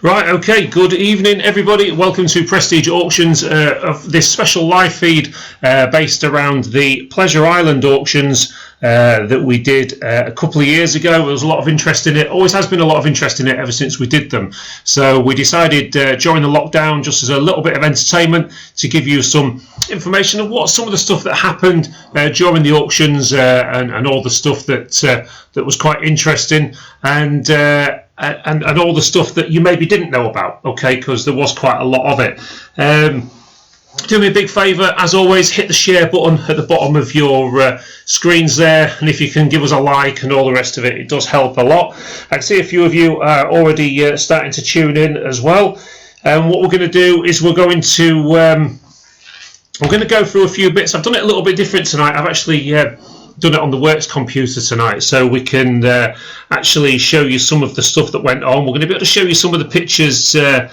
Right, okay, good evening everybody. Welcome to Prestige Auctions of this special live feed based around the Pleasure Island auctions that we did a couple of years ago. There was a lot of interest in it, always has been a lot of interest in it ever since we did them. So we decided during the lockdown, just as a little bit of entertainment, to give you some information of what some of the stuff that happened during the auctions and all the stuff that was quite interesting, and all the stuff that you maybe didn't know about, okay, because there was quite a lot of it. Do me a big favour, as always, hit the share button at the bottom of your screens there, and if you can give us a like and all the rest of it, it does help a lot. I can see a few of you are already starting to tune in as well. And what we're going to do is we're going to go through a few bits. I've done it a little bit different tonight. I've actually done it on the works computer tonight, so we can actually show you some of the stuff that went on. We're going to be able to show you some of the pictures that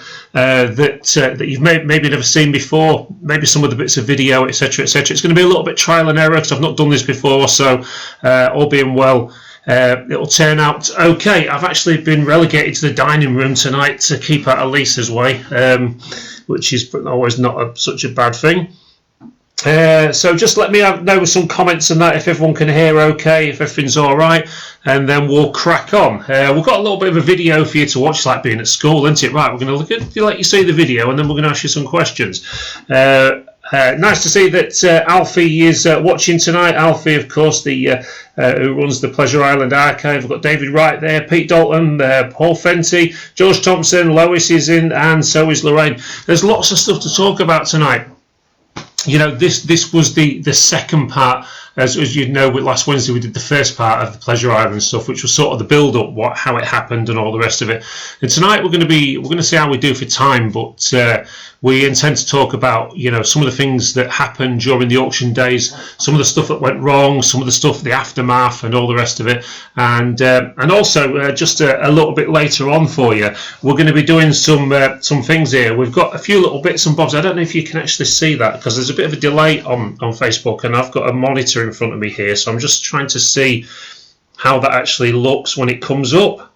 you've maybe never seen before, maybe some of the bits of video, etc, etc. It's going to be a little bit trial and error because I've not done this before, so all being well, it'll turn out okay. I've actually been relegated to the dining room tonight to keep out of Lisa's way, which is always not such a bad thing. So just let me know some comments on that, if everyone can hear okay, if everything's alright, and then we'll crack on. We've got a little bit of a video for you to watch, like being at school, isn't it? Right, we're going to let you see the video, and then we're going to ask you some questions. Nice to see that Alfie is watching tonight. Alfie, of course, who runs the Pleasure Island Archive. We've got David Wright there, Pete Dalton, Paul Fenty, George Thompson, Lois is in, and so is Lorraine. There's lots of stuff to talk about tonight. You know, this was the second part, as you know, with last Wednesday we did the first part of the Pleasure Island stuff, which was sort of the build up, how it happened and all the rest of it. And tonight we're going to see how we do for time, but we intend to talk about, you know, some of the things that happened during the auction days, some of the stuff that went wrong, some of the stuff, the aftermath, and all the rest of it, and also just a little bit later on for you, we're going to be doing some things here. We've got a few little bits and bobs. I don't know if you can actually see that because there's a bit of a delay on Facebook, and I've got a monitor in front of me here, so I'm just trying to see how that actually looks when it comes up.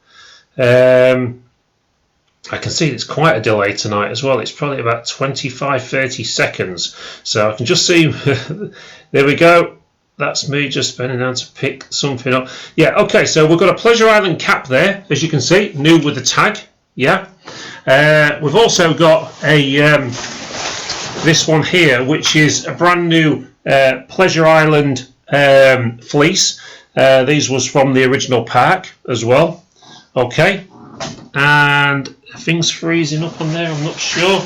I can see it's quite a delay tonight as well. It's probably about 25-30 seconds. So I can just see, there we go. That's me just bending down to pick something up. Yeah, okay, so we've got a Pleasure Island cap there, as you can see, new with the tag. Yeah. We've also got a this one here, which is a brand new Pleasure Island fleece. These was from the original park as well. Okay. And things freezing up on there, I'm not sure.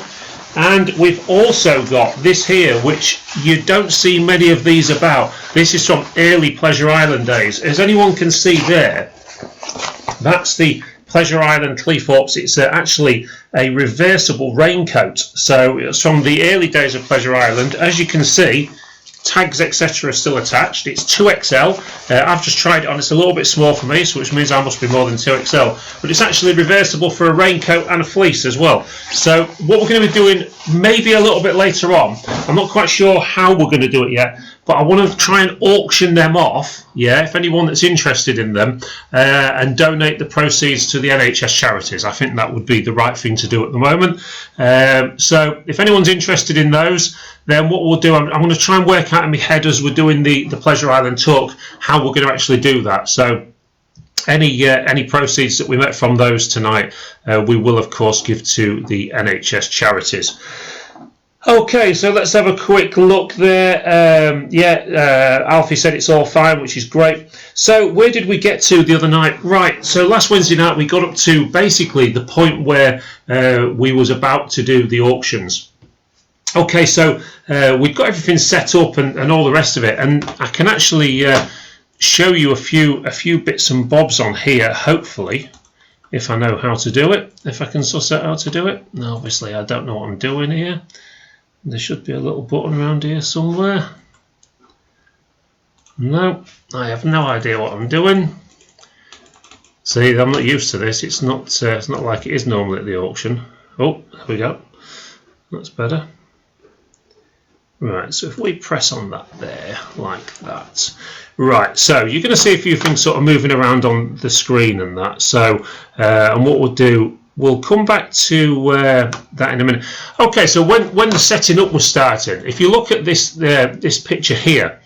And we've also got this here, which you don't see many of these about. This is from early Pleasure Island days. As anyone can see there, that's the Pleasure Island Cleethorpes. It's actually a reversible raincoat. So it's from the early days of Pleasure Island. As you can see, tags etc are still attached. It's 2XL. I've just tried it on. It's a little bit small for me, so which means I must be more than 2XL, but it's actually reversible for a raincoat and a fleece as well. So what we're going to be doing maybe a little bit later on, I'm not quite sure how we're going to do it yet, but I want to try and auction them off, yeah, if anyone that's interested in them, and donate the proceeds to the NHS charities. I think that would be the right thing to do at the moment. So if anyone's interested in those, then what we'll do, I'm going to try and work out in my head as we're doing the Pleasure Island talk how we're going to actually do that. So any proceeds that we make from those tonight, we will of course give to the NHS charities. Okay, so let's have a quick look there. Alfie said it's all fine, which is great. So where did we get to the other night? Right, so last Wednesday night we got up to basically the point where we was about to do the auctions. Okay, so we've got everything set up and all the rest of it, and I can actually show you a few bits and bobs on here, hopefully, if I know how to do it, if I can suss out how to do it. Now, obviously, I don't know what I'm doing here. There should be a little button around here somewhere. No, I have no idea what I'm doing. See, I'm not used to this. It's not like it is normally at the auction. Oh, there we go. That's better. Right, so if we press on that there, like that. Right, so you're going to see a few things sort of moving around on the screen and that. So, and what we'll do, we'll come back to that in a minute. Okay, so when the setting up was starting, if you look at this this picture here,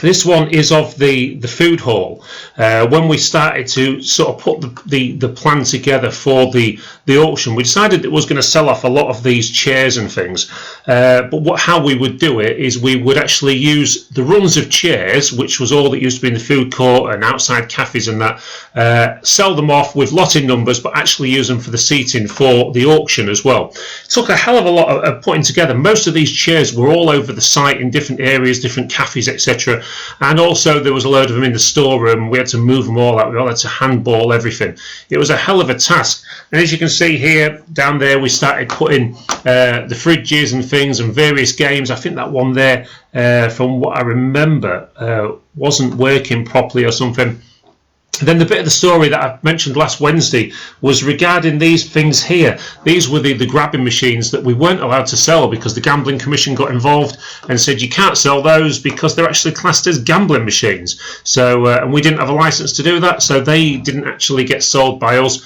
this one is of the food hall. When we started to sort of put the plan together for the auction, we decided it was going to sell off a lot of these chairs and things. But how we would do it is we would actually use the runs of chairs, which was all that used to be in the food court and outside cafes and that, sell them off with lotting numbers, but actually use them for the seating for the auction as well. It took a hell of a lot of putting together. Most of these chairs were all over the site in different areas, different cafes, etc. And also there was a load of them in the storeroom. We had to move them all out. We all had to handball everything. It was a hell of a task. And as you can see here, down there, we started putting the fridges and things and various games. I think that one there, from what I remember, wasn't working properly or something. Then the bit of the story that I mentioned last Wednesday was regarding these things here. These were the grabbing machines that we weren't allowed to sell because the Gambling Commission got involved and said you can't sell those because they're actually classed as gambling machines. So and we didn't have a license to do that, so they didn't actually get sold by us.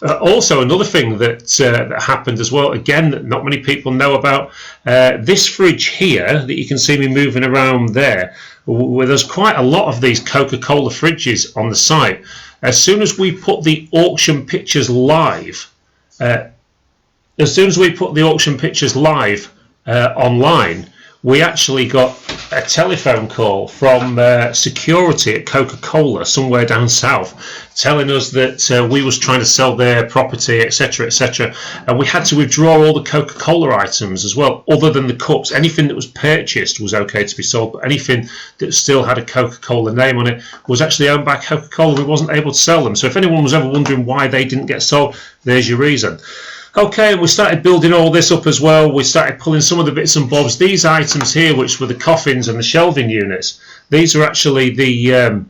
Also, another thing that happened as well, again, that not many people know about, this fridge here that you can see me moving around there, where there's quite a lot of these Coca-Cola fridges on the site. As soon as we put the auction pictures live, online, we actually got a telephone call from security at Coca-Cola somewhere down south telling us that we was trying to sell their property, etc., etc., and we had to withdraw all the Coca-Cola items as well, other than the cups. Anything that was purchased was okay to be sold, but anything that still had a Coca-Cola name on it was actually owned by Coca-Cola. We wasn't able to sell them. So if anyone was ever wondering why they didn't get sold, there's your reason. Okay, and we started building all this up as well. We started pulling some of the bits and bobs. These items here, which were the coffins and the shelving units, these are actually the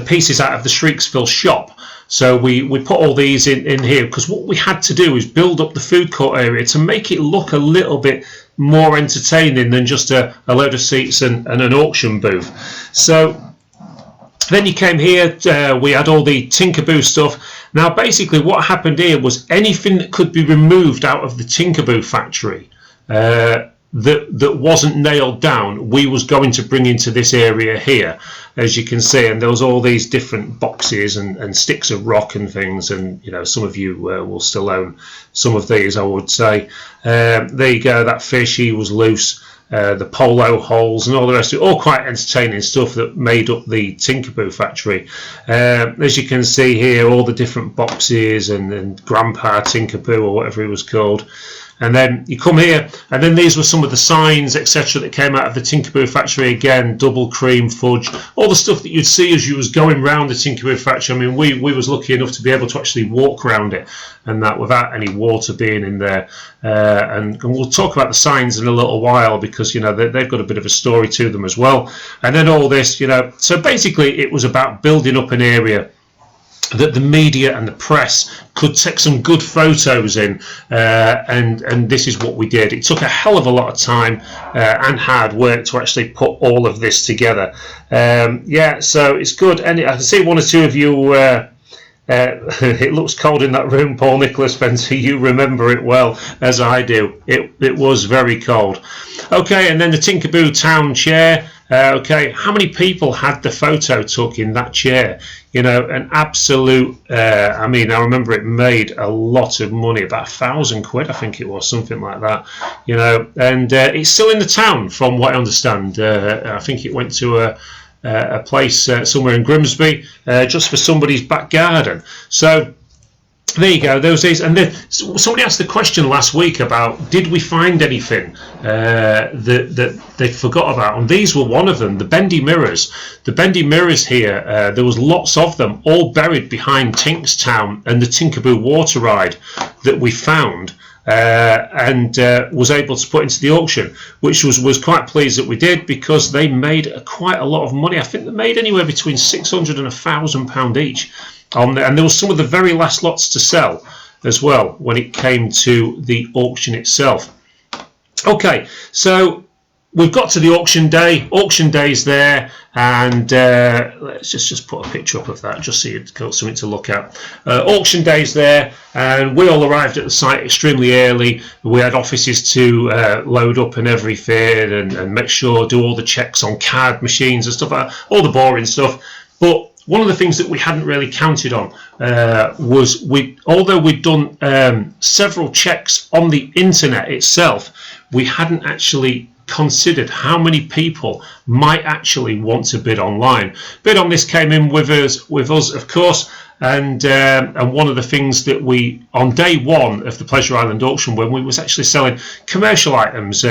pieces out of the Shrieksville shop. So we put all these in here because what we had to do is build up the food court area to make it look a little bit more entertaining than just a load of seats and an auction booth. So then you came here, we had all the Tinkerboo stuff. Now basically what happened here was anything that could be removed out of the Tinkerboo factory that wasn't nailed down, we was going to bring into this area here, as you can see. And there was all these different boxes and sticks of rock and things, and you know, some of you will still own some of these, I would say. There you go, that fish, he was loose. The polo holes and all the rest of it, all quite entertaining stuff that made up the Tinkerboo factory. As you can see here, all the different boxes and Grandpa Tinkerboo or whatever it was called. And then you come here, and then these were some of the signs, etc., that came out of the Tinkerboo factory. Again, double cream fudge, all the stuff that you'd see as you was going round the Tinkerboo factory. I mean, we was lucky enough to be able to actually walk around it, and that without any water being in there. And we'll talk about the signs in a little while, because you know they've got a bit of a story to them as well. And then all this, you know, so basically it was about building up an area that the media and the press could take some good photos in, and this is what we did. It took a hell of a lot of time and hard work to actually put all of this together. Yeah, so it's good. And I can see one or two of you, it looks cold in that room, Paul Nicholas Spencer. You remember it well, as I do. It was very cold. Okay, and then the Tinkerboo Town chair. Okay, how many people had the photo took in that chair? You know, an absolute, I mean, I remember it made a lot of money, about £1,000, I think it was, something like that, you know, and it's still in the town from what I understand. I think it went to a place somewhere in Grimsby, just for somebody's back garden. So there you go, those days. And then somebody asked the question last week about, did we find anything that they forgot about? And these were one of them, the Bendy Mirrors. The Bendy Mirrors here, there was lots of them, all buried behind Tinkstown and the Tinkerboo water ride that we found. And was able to put into the auction, which was quite pleased that we did, because they made quite a lot of money. I think they made anywhere between £600 and £1,000 each on there, and there was some of the very last lots to sell as well when it came to the auction itself. Okay, so we've got to the auction day. Auction day's there, and let's just put a picture up of that, just so you've got something to look at. Auction day's there, and we all arrived at the site extremely early. We had offices to load up and everything, and make sure, do all the checks on card machines and stuff like that, all the boring stuff. But one of the things that we hadn't really counted on was, although we'd done several checks on the internet itself, we hadn't actually considered how many people might actually want to bid online. Bid on this came in with us, of course, and one of the things that we, on day one of the Pleasure Island auction, when we was actually selling commercial items,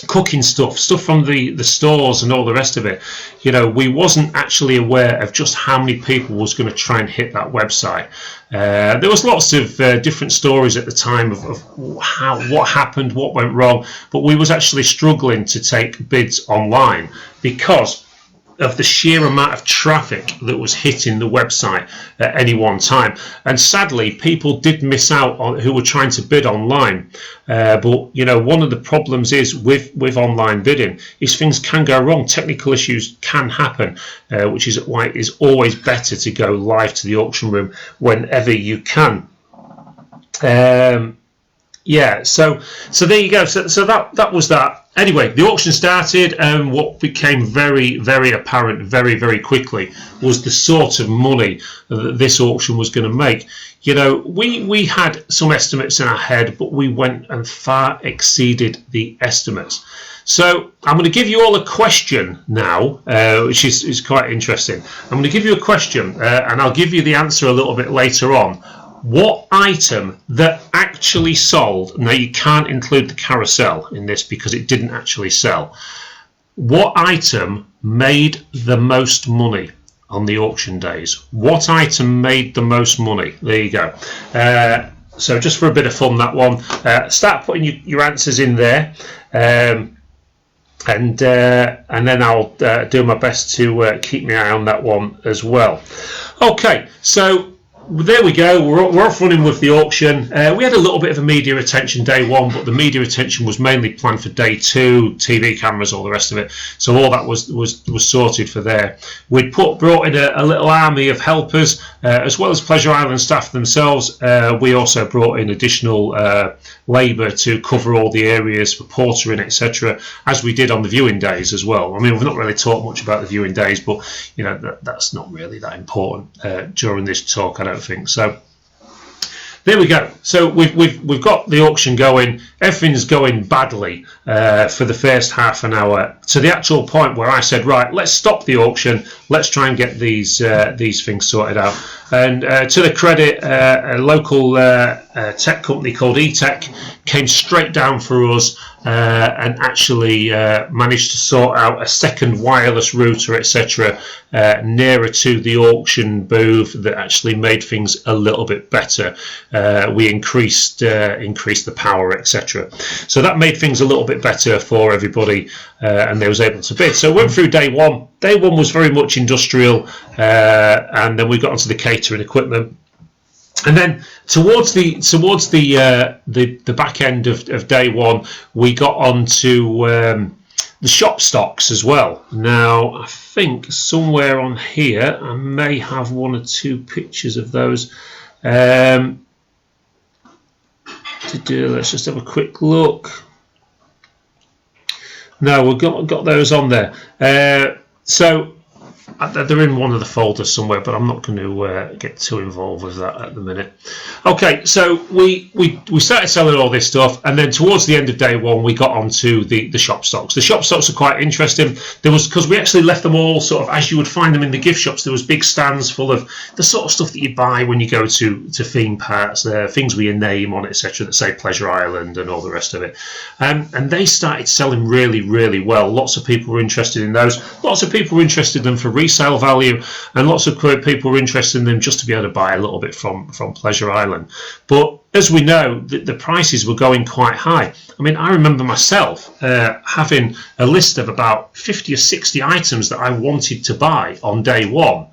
cooking stuff from the stores and all the rest of it, you know, we wasn't actually aware of just how many people was going to try and hit that website. There was lots of different stories at the time of what happened, what went wrong, but we was actually struggling to take bids online because of the sheer amount of traffic that was hitting the website at any one time. And sadly, people did miss out on who were trying to bid online. But you know, one of the problems is with online bidding is things can go wrong. Technical issues can happen, which is why it is always better to go live to the auction room whenever you can. Yeah, so there you go. So that was that. Anyway, the auction started, and what became very, very apparent very, very quickly was the sort of money that this auction was going to make. You know, we had some estimates in our head, but we went and far exceeded the estimates. So I'm going to give you all a question now, which is quite interesting. I'm going to give you a question, and I'll give you the answer a little bit later on. What item that actually sold, now you can't include the carousel in this because it didn't actually sell, what item made the most money on the auction days? What item made the most money? There you go. So just for a bit of fun, that one, start putting your answers in there, and then I'll do my best to keep my eye on that one as well. Okay, so there we go, we're off running with the auction. We had a little bit of a media attention day one, but the media attention was mainly planned for day two, TV cameras, all the rest of it. So all that was sorted for there. We'd brought in a little army of helpers, as well as Pleasure Island staff themselves. We also brought in additional labour to cover all the areas for portering, etc., as we did on the viewing days as well. I mean, we've not really talked much about the viewing days, but you know, that's not really that important during this talk, I don't think. So there we go. So we've got the auction going. Everything's going badly for the first half an hour, to the actual point where I said, right, let's stop the auction. Let's try and get these things sorted out. And to the credit, a local tech company called eTech came straight down for us and actually managed to sort out a second wireless router, etc., nearer to the auction booth that actually made things a little bit better. We increased the power, etc. So that made things a little bit better for everybody, and they was able to bid. So we went through day one. Day one was very much industrial, and then we got onto the catering equipment. And then towards the back end of day one, we got onto the shop stocks as well. Now, I think somewhere on here I may have one or two pictures of those. Let's just have a quick look. No, we've got those on there. So they're in one of the folders somewhere, but I'm not going to get too involved with that at the minute. Okay, so we started selling all this stuff, and then towards the end of day one, we got onto the shop stocks. The shop stocks are quite interesting. There was, because we actually left them all sort of as you would find them in the gift shops. There was big stands full of the sort of stuff that you buy when you go to theme parks, things with your name on it, etc., that say Pleasure Island and all the rest of it. And they started selling really, really well. Lots of people were interested in those. Lots of people were interested in them for resale value, and lots of people were interested in them just to be able to buy a little bit from Pleasure Island. But as we know, the prices were going quite high. I mean, I remember myself having a list of about 50 or 60 items that I wanted to buy on day one,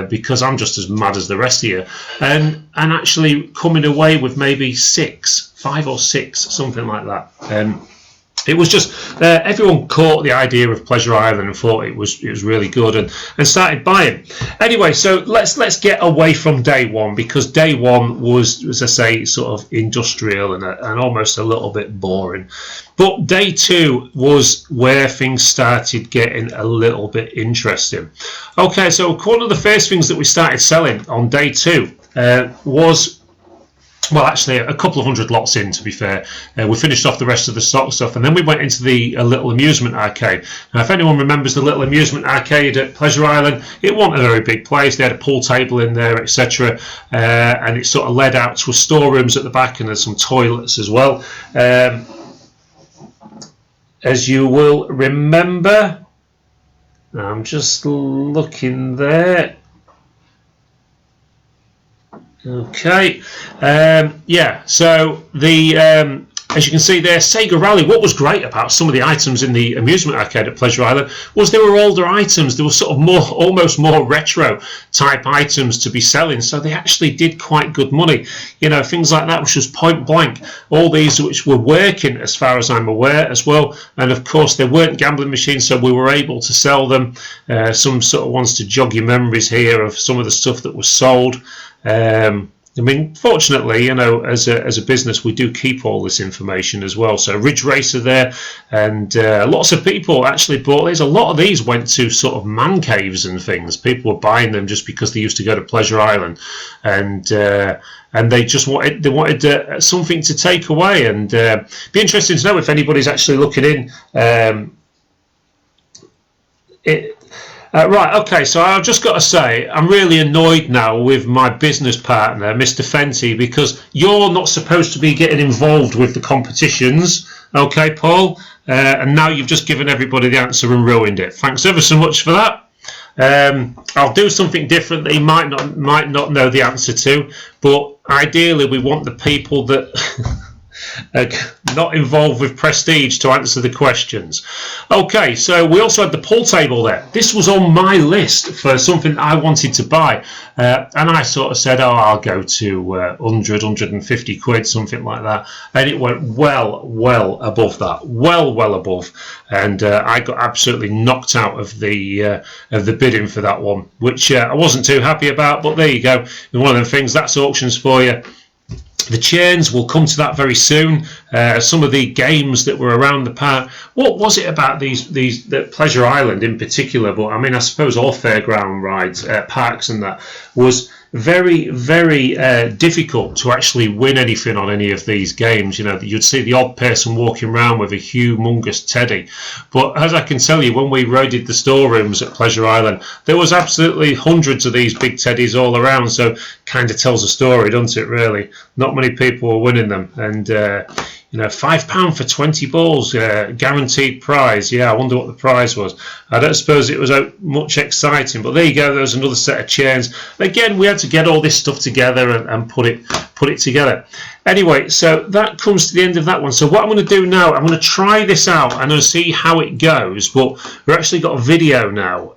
because I'm just as mad as the rest of you, and actually coming away with maybe 5 or 6, something like that. It was just everyone caught the idea of Pleasure Island and thought it was really good, and started buying. Anyway, so let's get away from day one, because day one was, as I say, sort of industrial and almost a little bit boring. But day two was where things started getting a little bit interesting. Okay, so one of the first things that we started selling on day two was, well, actually, a couple of hundred lots in, to be fair. We finished off the rest of the stock stuff, and then we went into the little amusement arcade. Now, if anyone remembers the little amusement arcade at Pleasure Island, it wasn't a very big place. They had a pool table in there, etc., and it sort of led out to storerooms at the back, and there's some toilets as well. As you will remember, I'm just looking there. Okay, yeah, so the as you can see there, Sega Rally. What was great about some of the items in the amusement arcade at Pleasure Island was they were older items. They were sort of almost more retro type items to be selling, so they actually did quite good money. You know, things like that, which was point blank. All these which were working, as far as I'm aware, as well. And of course, they weren't gambling machines, so we were able to sell them. Some sort of ones to jog your memories here of some of the stuff that was sold. I mean, fortunately, you know, as a business, we do keep all this information as well. So Ridge Racer there, and lots of people actually bought these. A lot of these went to sort of man caves and things. People were buying them just because they used to go to Pleasure Island, and they just wanted something to take away. And be interesting to know if anybody's actually looking in. Right, okay, so I've just got to say, I'm really annoyed now with my business partner, Mr. Fenty, because you're not supposed to be getting involved with the competitions, okay, Paul? And now you've just given everybody the answer and ruined it. Thanks ever so much for that. I'll do something different that he might not know the answer to, but ideally we want the people that... not involved with Prestige to answer the questions. Okay, so we also had the pool table there. This was on my list for something I wanted to buy, and I sort of said, oh, I'll go to 100, 150 quid, something like that, and it went well above that, well above, and I got absolutely knocked out of the bidding for that one, which I wasn't too happy about, but there you go. One of them things, that's auctions for you. The chains, we'll come to that very soon. Some of the games that were around the park. What was it about the Pleasure Island in particular? But I mean, I suppose all fairground rides, parks, and that was very difficult to actually win anything on any of these games. You know, you'd see the odd person walking around with a humongous teddy. But as I can tell you, when we raided the storerooms at Pleasure Island, there was absolutely hundreds of these big teddies all around. So kind of tells a story, doesn't it, really? Not many people were winning them. And you know, £5 for 20 balls, guaranteed prize. Yeah, I wonder what the prize was. I don't suppose it was much exciting, but there you go. There was another set of chains. Again, we had to get all this stuff together and put it together. Anyway, so that comes to the end of that one. So what I'm going to do now, I'm going to try this out and I'll see how it goes. But we've actually got a video now,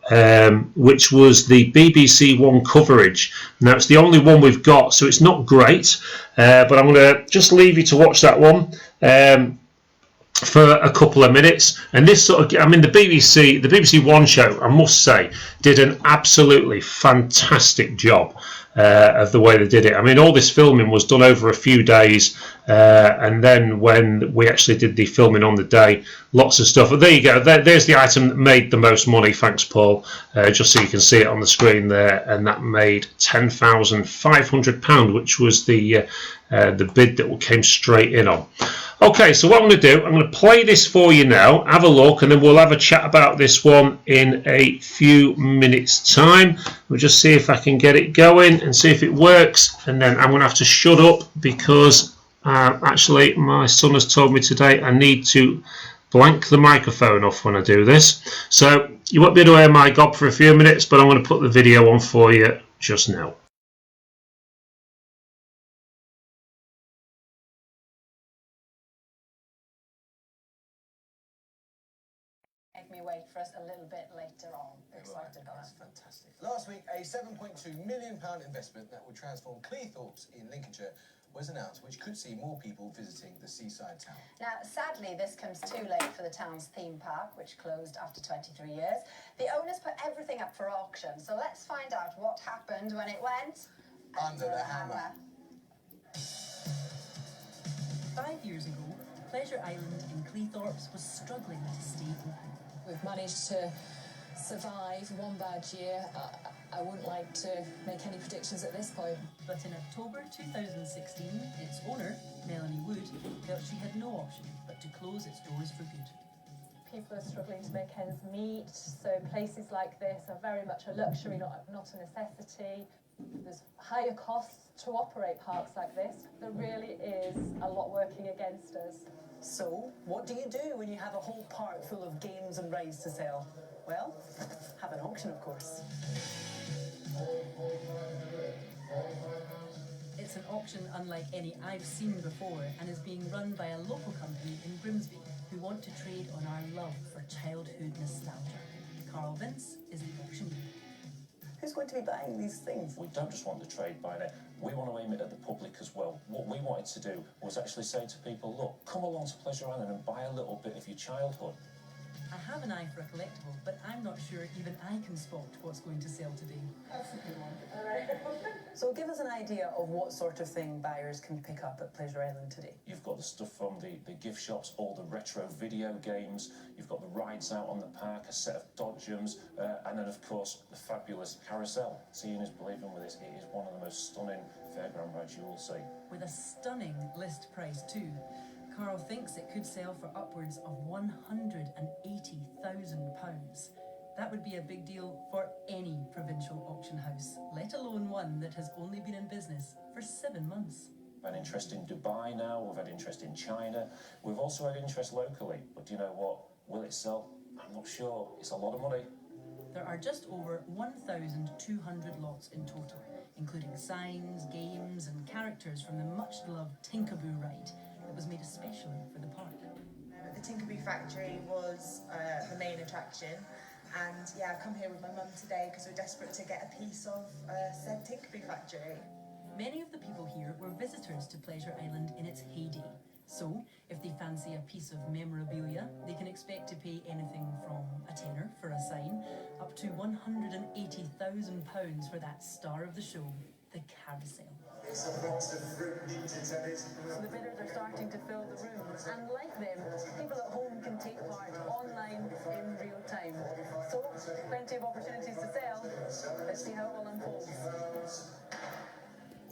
which was the BBC One coverage. Now, it's the only one we've got, so it's not great. But I'm going to just leave you to watch that one for a couple of minutes. And this sort of, I mean, the BBC One show, I must say, did an absolutely fantastic job. of the way they did it. I mean, all this filming was done over a few days, and then when we actually did the filming on the day, lots of stuff. But there you go. There's the item that made the most money. Thanks, Paul. Just so you can see it on the screen there, and that made £10,500, which was the bid that came straight in on. Okay, so what I'm going to do, I'm going to play this for you now, have a look, and then we'll have a chat about this one in a few minutes' time. We'll just see if I can get it going and see if it works, and then I'm going to have to shut up because actually my son has told me today I need to blank the microphone off when I do this. So you won't be able to hear my gob for a few minutes, but I'm going to put the video on for you just now. Make me wait for us a little bit later on. Excited about that. That's fantastic. Last week, a £7.2 million investment that would transform Cleethorpes in Lincolnshire was announced, which could see more people visiting the seaside town. Now, sadly, this comes too late for the town's theme park, which closed after 23 years. The owners put everything up for auction, so let's find out what happened when it went under the hammer. 5 years ago, Pleasure Island in Cleethorpes was struggling to stay open. We've managed to survive one bad year. I wouldn't like to make any predictions at this point. But in October 2016, its owner, Melanie Wood, felt she had no option but to close its doors for good. People are struggling to make ends meet, so places like this are very much a luxury, not a necessity. There's higher costs to operate parks like this. There really is a lot working against us. So, what do you do when you have a whole park full of games and rides to sell? Well, have an auction, of course. It's an auction unlike any I've seen before and is being run by a local company in Grimsby who want to trade on our love for childhood nostalgia. Carl Vince is the auctioneer. Who's going to be buying these things? We don't just want the trade buying it, we want to aim it at the public as well. What we wanted to do was actually say to people, look, come along to Pleasure Island and buy a little bit of your childhood. I have an eye for a collectible, but I'm not sure even I can spot what's going to sell today. That's a good one. All right. So give us an idea of what sort of thing buyers can pick up at Pleasure Island today. You've got the stuff from the gift shops, all the retro video games, you've got the rides out on the park, a set of dodgems, and then of course the fabulous Carousel. Seeing is believing with this, it is one of the most stunning fairground rides you will see. With a stunning list price too. Carl thinks it could sell for upwards of £180,000. That would be a big deal for any provincial auction house, let alone one that has only been in business for 7 months. We've had interest in Dubai now, we've had interest in China, we've also had interest locally, but do you know what? Will it sell? I'm not sure. It's a lot of money. There are just over 1,200 lots in total, including signs, games and characters from the much-loved Tinkerboo ride that was made especially for the park. The Tinkerboo factory was the main attraction, and yeah, I come here with my mum today because we're desperate to get a piece of said Tinkerboo factory. Many of the people here were visitors to Pleasure Island in its heyday, so if they fancy a piece of memorabilia, they can expect to pay anything from a tenner for a sign up to £180,000 for that star of the show, the Carousel. It's a box of fruit ninja tennis. So the bidders are starting to fill the rooms, and like them, people at home can take part online in real time. So, plenty of opportunities to sell. Let's see how it all unfolds.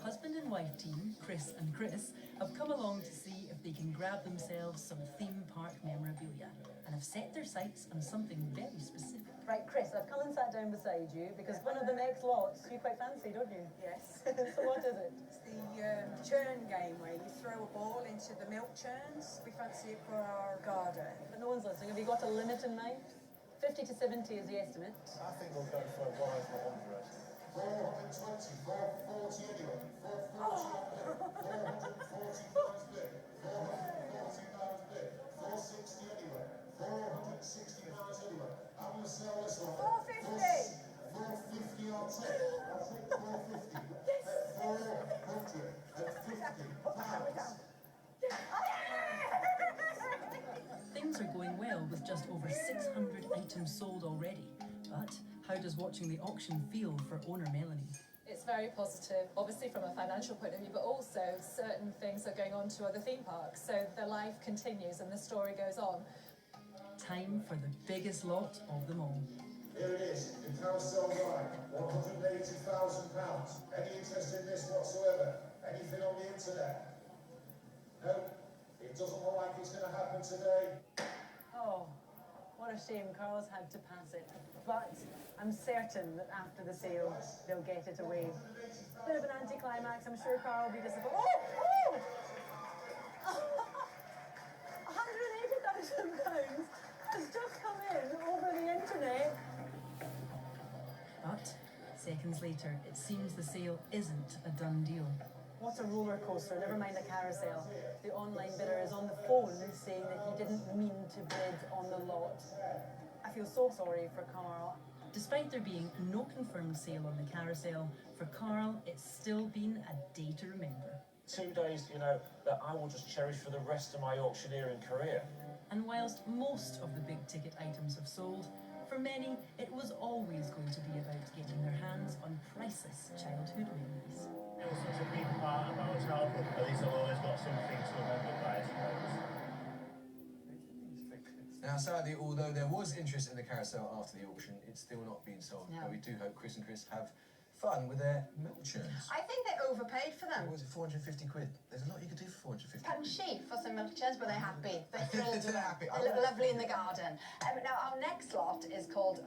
Husband and wife team, Chris and Chris, have come along to see if they can grab themselves some theme park memorabilia and have set their sights on something very specific. Right, Chris, I've come and sat down beside you because one of the next lots you quite fancy, don't you? Yes. So what is it? It's the churn game where you throw a ball into the milk churns. We fancy it for our garden. But no one's listening. Have you got a limit in mind? 50 to 70 is the estimate. I think we'll go for 100. 420, 440 anyway. 440 pounds bid. 440 pounds bid. 460 anyway. 460 pounds anyway. I'm going to sell this one. 450. 450 I'll take. I'll take 450. 450 pounds. Things are going well with just over 600 items sold already, but how does watching the auction feel for owner Melanie? It's it's very positive, obviously from a financial point of view, but also certain things are going on to other theme parks. So the life continues and the story goes on. Time for the biggest lot of them all. Here it is, the Carousel ride, £180,000. Any interest in this whatsoever? Anything on the internet? No? It doesn't look like it's going to happen today. Oh, what a shame Carl's had to pass it. But I'm certain that after the sale, they'll get it away. Bit of an anticlimax, I'm sure Carl will be disappointed. Oh! £180,000 has just come in over the internet. But seconds later, it seems the sale isn't a done deal. What a roller coaster, never mind the carousel. The online bidder is on the phone saying that he didn't mean to bid on the lot. I feel so sorry for Carl. Despite there being no confirmed sale on the carousel, for Carl, it's still been a day to remember. 2 days, you know, that I will just cherish for the rest of my auctioneering career. And whilst most of the big ticket items have sold, for many, it was always going to be about getting their hands on priceless childhood memories. It was such a big part of our childhood, at least I've always got something to remember by, I suppose. Now, sadly, although there was interest in the carousel after the auction, it's still not been sold. No. But we do hope Chris and Chris have fun with their milk churns. I think they overpaid for them. What was it, 450 quid? There's a lot you could do for 450 Cut and sheep for some milk churns, but they're happy. They're thrilled. They're happy. They look lovely in the garden. Now, our next lot is called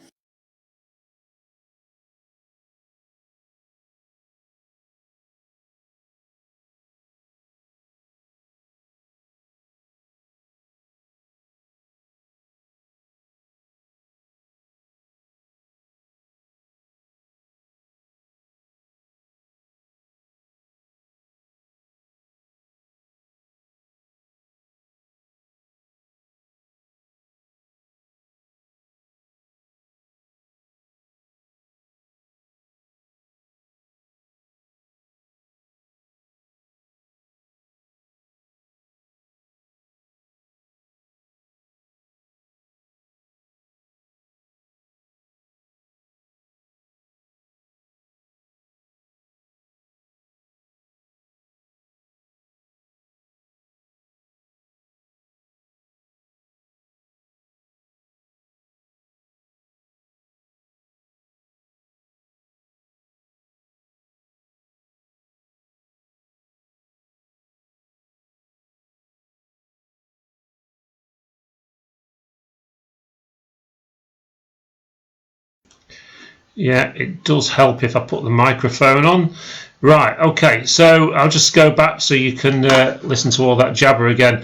Yeah, it does help if I put the microphone on. Right, okay, so I'll just go back so you can listen to all that jabber again.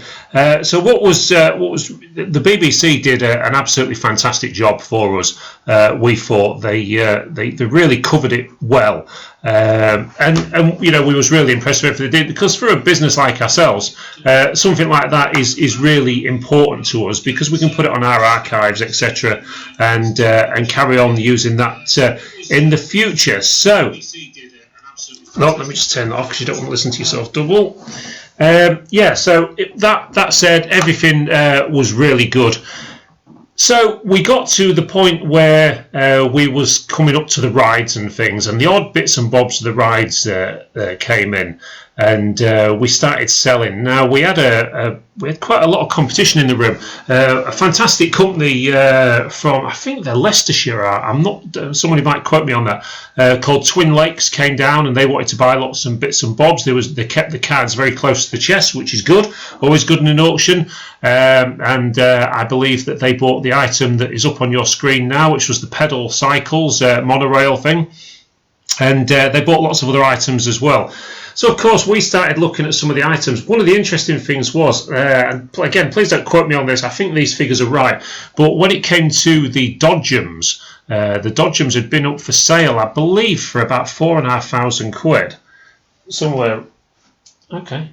So what was the BBC did an absolutely fantastic job for us. We thought they really covered it well, and you know, we was really impressed with everything they did, because for a business like ourselves, something like that is really important to us, because we can put it on our archives, etc., and carry on using that in the future. So. No, let me just turn that off because you don't want to listen to yourself double. Yeah, so that said, everything was really good. So we got to the point where we was coming up to the rides and things, and the odd bits and bobs of the rides came in, and we started selling. Now we had quite a lot of competition in the room. A fantastic company from, I think they're Leicestershire. I'm not. Somebody might quote me on that. Called Twin Lakes came down, and they wanted to buy lots of bits and bobs. They kept the cards very close to the chest, which is good. Always good in an auction. And I believe that they bought the item that is up on your screen now, which was the pedal cycles monorail thing. And they bought lots of other items as well. So, of course, we started looking at some of the items. One of the interesting things was, and again, please don't quote me on this, I think these figures are right, but when it came to the Dodgems, the Dodgems had been up for sale, I believe, for about £4,500. Somewhere, okay.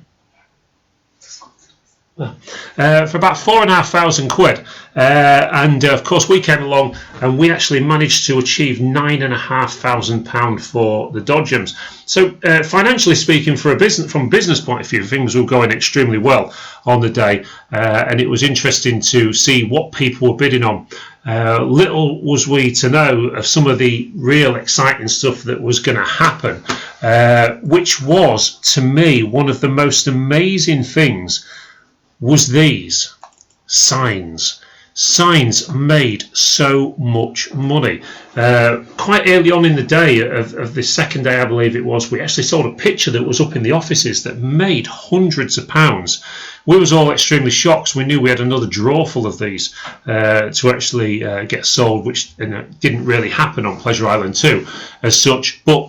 For about £4,500, and of course we came along and we actually managed to achieve £9,500 for the Dodgems. So financially speaking, from a business point of view, things were going extremely well on the day, and it was interesting to see what people were bidding on. Little was we to know of some of the real exciting stuff that was going to happen, which was, to me, one of the most amazing things was these signs. Signs made so much money. Quite early on in the day of the second day, I believe it was, we actually saw a picture that was up in the offices that made hundreds of pounds. We was all extremely shocked. We knew we had another drawer full of these to actually get sold, which didn't really happen on Pleasure Island 2 as such, but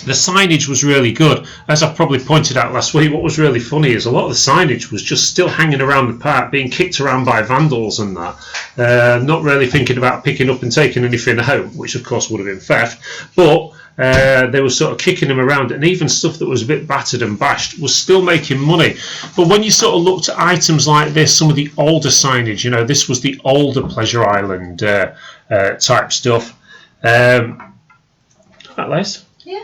the signage was really good. As I probably pointed out last week, what was really funny is a lot of the signage was just still hanging around the park, being kicked around by vandals and that, not really thinking about picking up and taking anything home, which of course would have been theft, but they were sort of kicking them around, and even stuff that was a bit battered and bashed was still making money. But when you sort of looked at items like this, some of the older signage, you know, this was the older Pleasure Island type stuff. Right, Les? Yeah.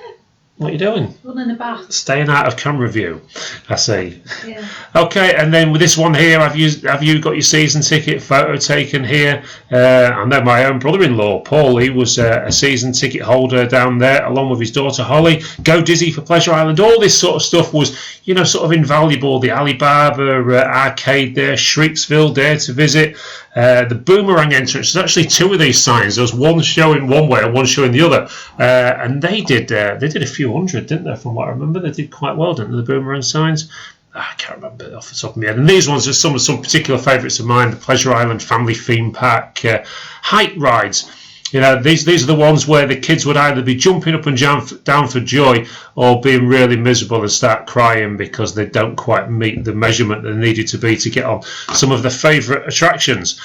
What are you doing? Running the bath. Staying out of camera view, I see. Yeah. Okay, and then with this one here, have you got your season ticket photo taken here? And then my own brother-in-law, Paul, he was a season ticket holder down there, along with his daughter Holly. Go Dizzy for Pleasure Island. All this sort of stuff was, you know, sort of invaluable. The Alibaba arcade there, Shrieksville, Dare to Visit. The Boomerang entrance. There's actually two of these signs. There was one showing one way and one showing the other, and they did a few hundred, didn't they? From what I remember, they did quite well, didn't they? The Boomerang signs. I can't remember off the top of my head. And these ones are some particular favourites of mine. The Pleasure Island Family Theme Park height rides. You know, these are the ones where the kids would either be jumping up and down for joy or being really miserable and start crying because they don't quite meet the measurement they needed to be to get on some of their favourite attractions.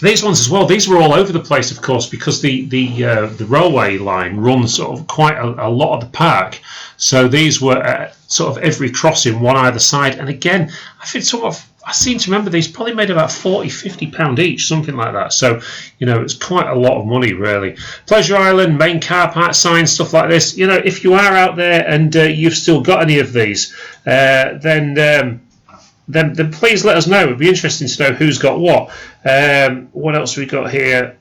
These ones as well, these were all over the place, of course, because the railway line runs sort of quite a lot of the park. So these were at sort of every crossing, one either side. And again, I seem to remember these probably made about £40–50 each, something like that. So, you know, it's quite a lot of money, really. Pleasure Island, main car park signs, stuff like this. You know, if you are out there and you've still got any of these, then please let us know. It would be interesting to know who's got what. What else we got here?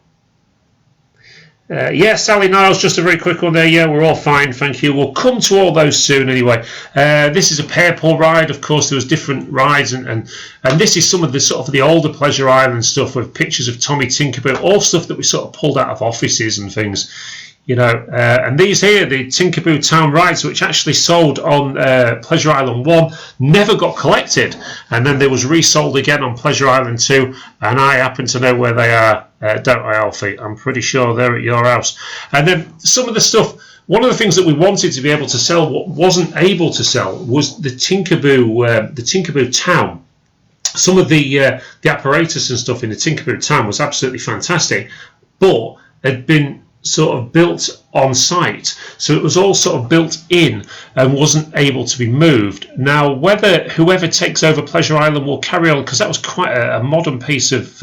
Yeah, Sally Niles, just a very quick one there. Yeah, we're all fine, thank you. We'll come to all those soon anyway. This is a Purple ride. Of course, there was different rides, and this is some of the sort of the older Pleasure Island stuff with pictures of Tommy Tinkerbell, all stuff that we sort of pulled out of offices and things. You know, and these here, the Tinkerbell Town rides, which actually sold on Pleasure Island 1, never got collected, and then they was resold again on Pleasure Island 2, and I happen to know where they are, don't I, Alfie? I'm pretty sure they're at your house. And then some of the stuff, one of the things that we wanted to be able to sell, what wasn't able to sell, was the Tinkerbell Town. Some of the apparatus and stuff in the Tinkerbell Town was absolutely fantastic, but had been sort of built on site, so it was all sort of built in and wasn't able to be moved. Now, whether whoever takes over Pleasure Island will carry on, because that was quite a modern piece of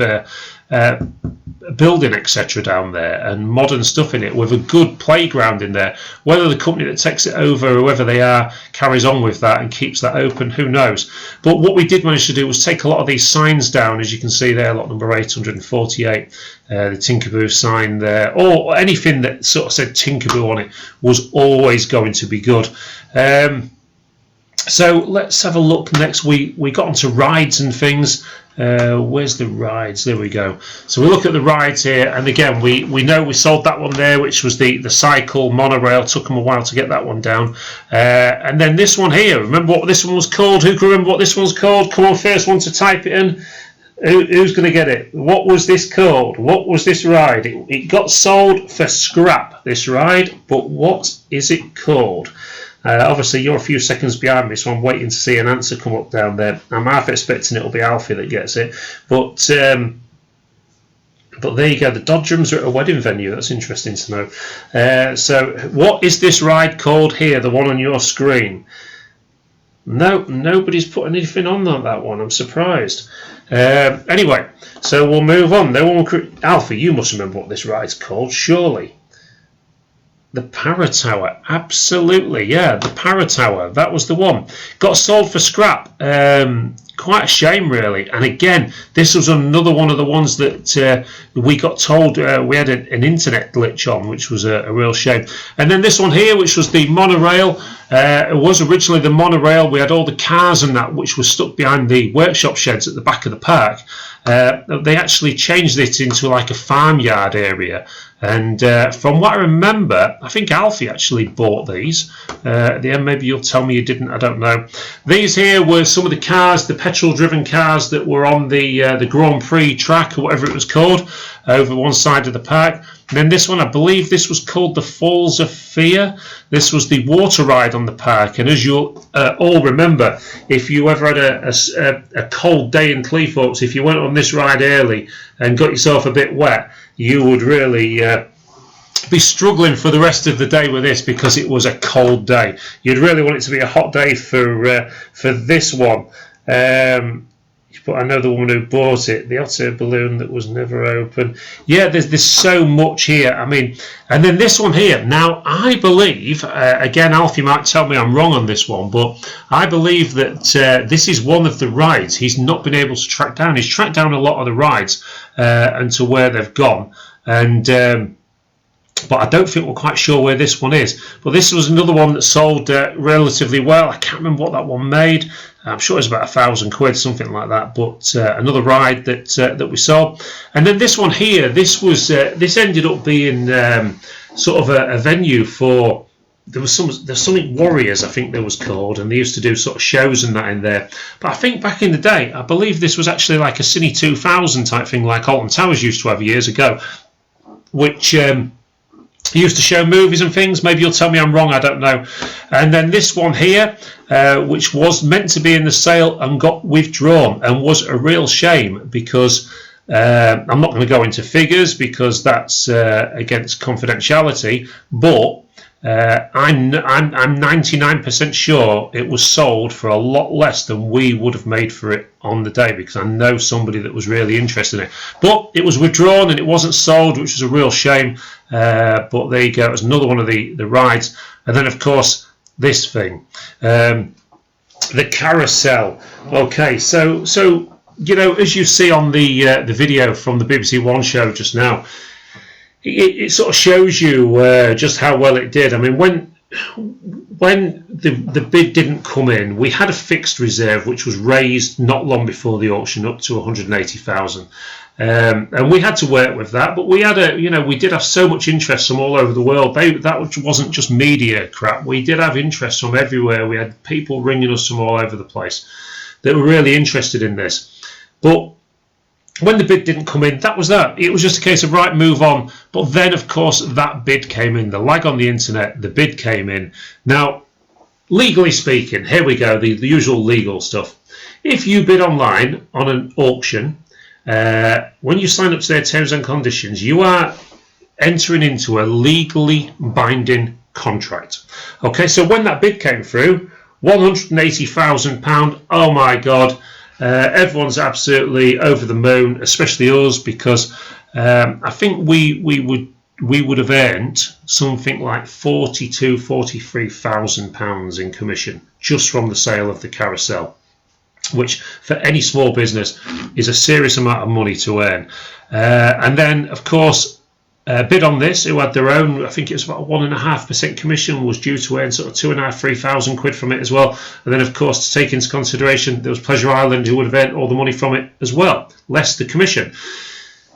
building, etc. down there, and modern stuff in it with a good playground in there. Whether the company that takes it over, whoever they are, carries on with that and keeps that open, who knows. But what we did manage to do was take a lot of these signs down, as you can see there, lot number 848, the Tinkerbell sign there, or anything that sort of said Tinkerbell on it was always going to be good. So let's have a look next. We got onto rides and things. Where's the rides? There we go. So we look at the rides here, and again we know we sold that one there, which was the cycle monorail. Took them a while to get that one down. And then this one here, remember what this one was called? Who can remember what this one's called? Come on, first one to type it in. Who's going to get it? What was this called? What was this ride? It got sold for scrap, this ride, but what is it called? Obviously, you're a few seconds behind me, so I'm waiting to see an answer come up down there. I'm half expecting it'll be Alfie that gets it. But there you go. The Dodgems are at a wedding venue. That's interesting to know. So what is this ride called here, the one on your screen? No, nobody's put anything on that one. I'm surprised. Anyway, so we'll move on. Alfie, you must remember what this ride's called, surely. The Paratower, absolutely, yeah, the Paratower, that was the one. Got sold for scrap. quite a shame, really. And again, this was another one of the ones that we got told we had an internet glitch on, which was a real shame. And then this one here, which was the monorail. It was originally the monorail. We had all the cars and that, which was stuck behind the workshop sheds at the back of the park. They actually changed it into like a farmyard area. And from what I remember, I think Alfie actually bought these. At the end, maybe you'll tell me you didn't, I don't know. These here were some of the cars, the petrol-driven cars that were on the Grand Prix track, or whatever it was called, over one side of the park. And then this one, I believe this was called the Falls of Fear. This was the water ride on the park. And as you'll all remember, if you ever had a cold day in Cleethorpes, if you went on this ride early and got yourself a bit wet, you would really be struggling for the rest of the day with this, because it was a cold day. You'd really want it to be a hot day for this one. But I know the woman who bought it, the hot air balloon that was never open. Yeah, there's so much here. I mean, and then this one here. Now, I believe, again, Alfie might tell me I'm wrong on this one, but I believe that this is one of the rides he's not been able to track down. He's tracked down a lot of the rides and to where they've gone. And but I don't think we're quite sure where this one is. But this was another one that sold relatively well. I can't remember what that one made. I'm sure it's about £1,000, something like that. But another ride that we saw. And then this one here, this ended up being sort of a venue for. There's something Warriors, I think they was called, and they used to do sort of shows and that in there. But I think back in the day, I believe this was actually like a Cine 2000 type thing, like Alton Towers used to have years ago, which used to show movies and things. Maybe you'll tell me I'm wrong, I don't know. And then this one here, which was meant to be in the sale and got withdrawn, and was a real shame, because I'm not going to go into figures because that's against confidentiality, but I'm 99% sure it was sold for a lot less than we would have made for it on the day, because I know somebody that was really interested in it. But it was withdrawn and it wasn't sold, which was a real shame. But there you go, it was another one of the rides. And then, of course, this thing, the Carousel. Okay, so you know, as you see on the video from the BBC One show just now, it sort of shows you just how well it did. I mean, when the bid didn't come in, we had a fixed reserve which was raised not long before the auction up to 180,000, and we had to work with that. But we had we did have so much interest from all over the world. That wasn't just media crap. We did have interest from everywhere. We had people ringing us from all over the place that were really interested in this. But when the bid didn't come in, that was that. It was just a case of, right, move on. But then, of course, that bid came in. The lag on the internet, the bid came in. Now, legally speaking, here we go, the usual legal stuff. If you bid online on an auction, when you sign up to their terms and conditions, you are entering into a legally binding contract. Okay, so when that bid came through, £180,000, oh my God, everyone's absolutely over the moon, especially us, because I think we would have earned something like £43,000 in commission just from the sale of the Carousel, which for any small business is a serious amount of money to earn. And then, of course, bid on this, who had their own, I think it was about 1.5% commission, was due to earn sort of £2,500–3,000 from it as well. And then, of course, to take into consideration, there was Pleasure Island, who would have earned all the money from it as well, less the commission.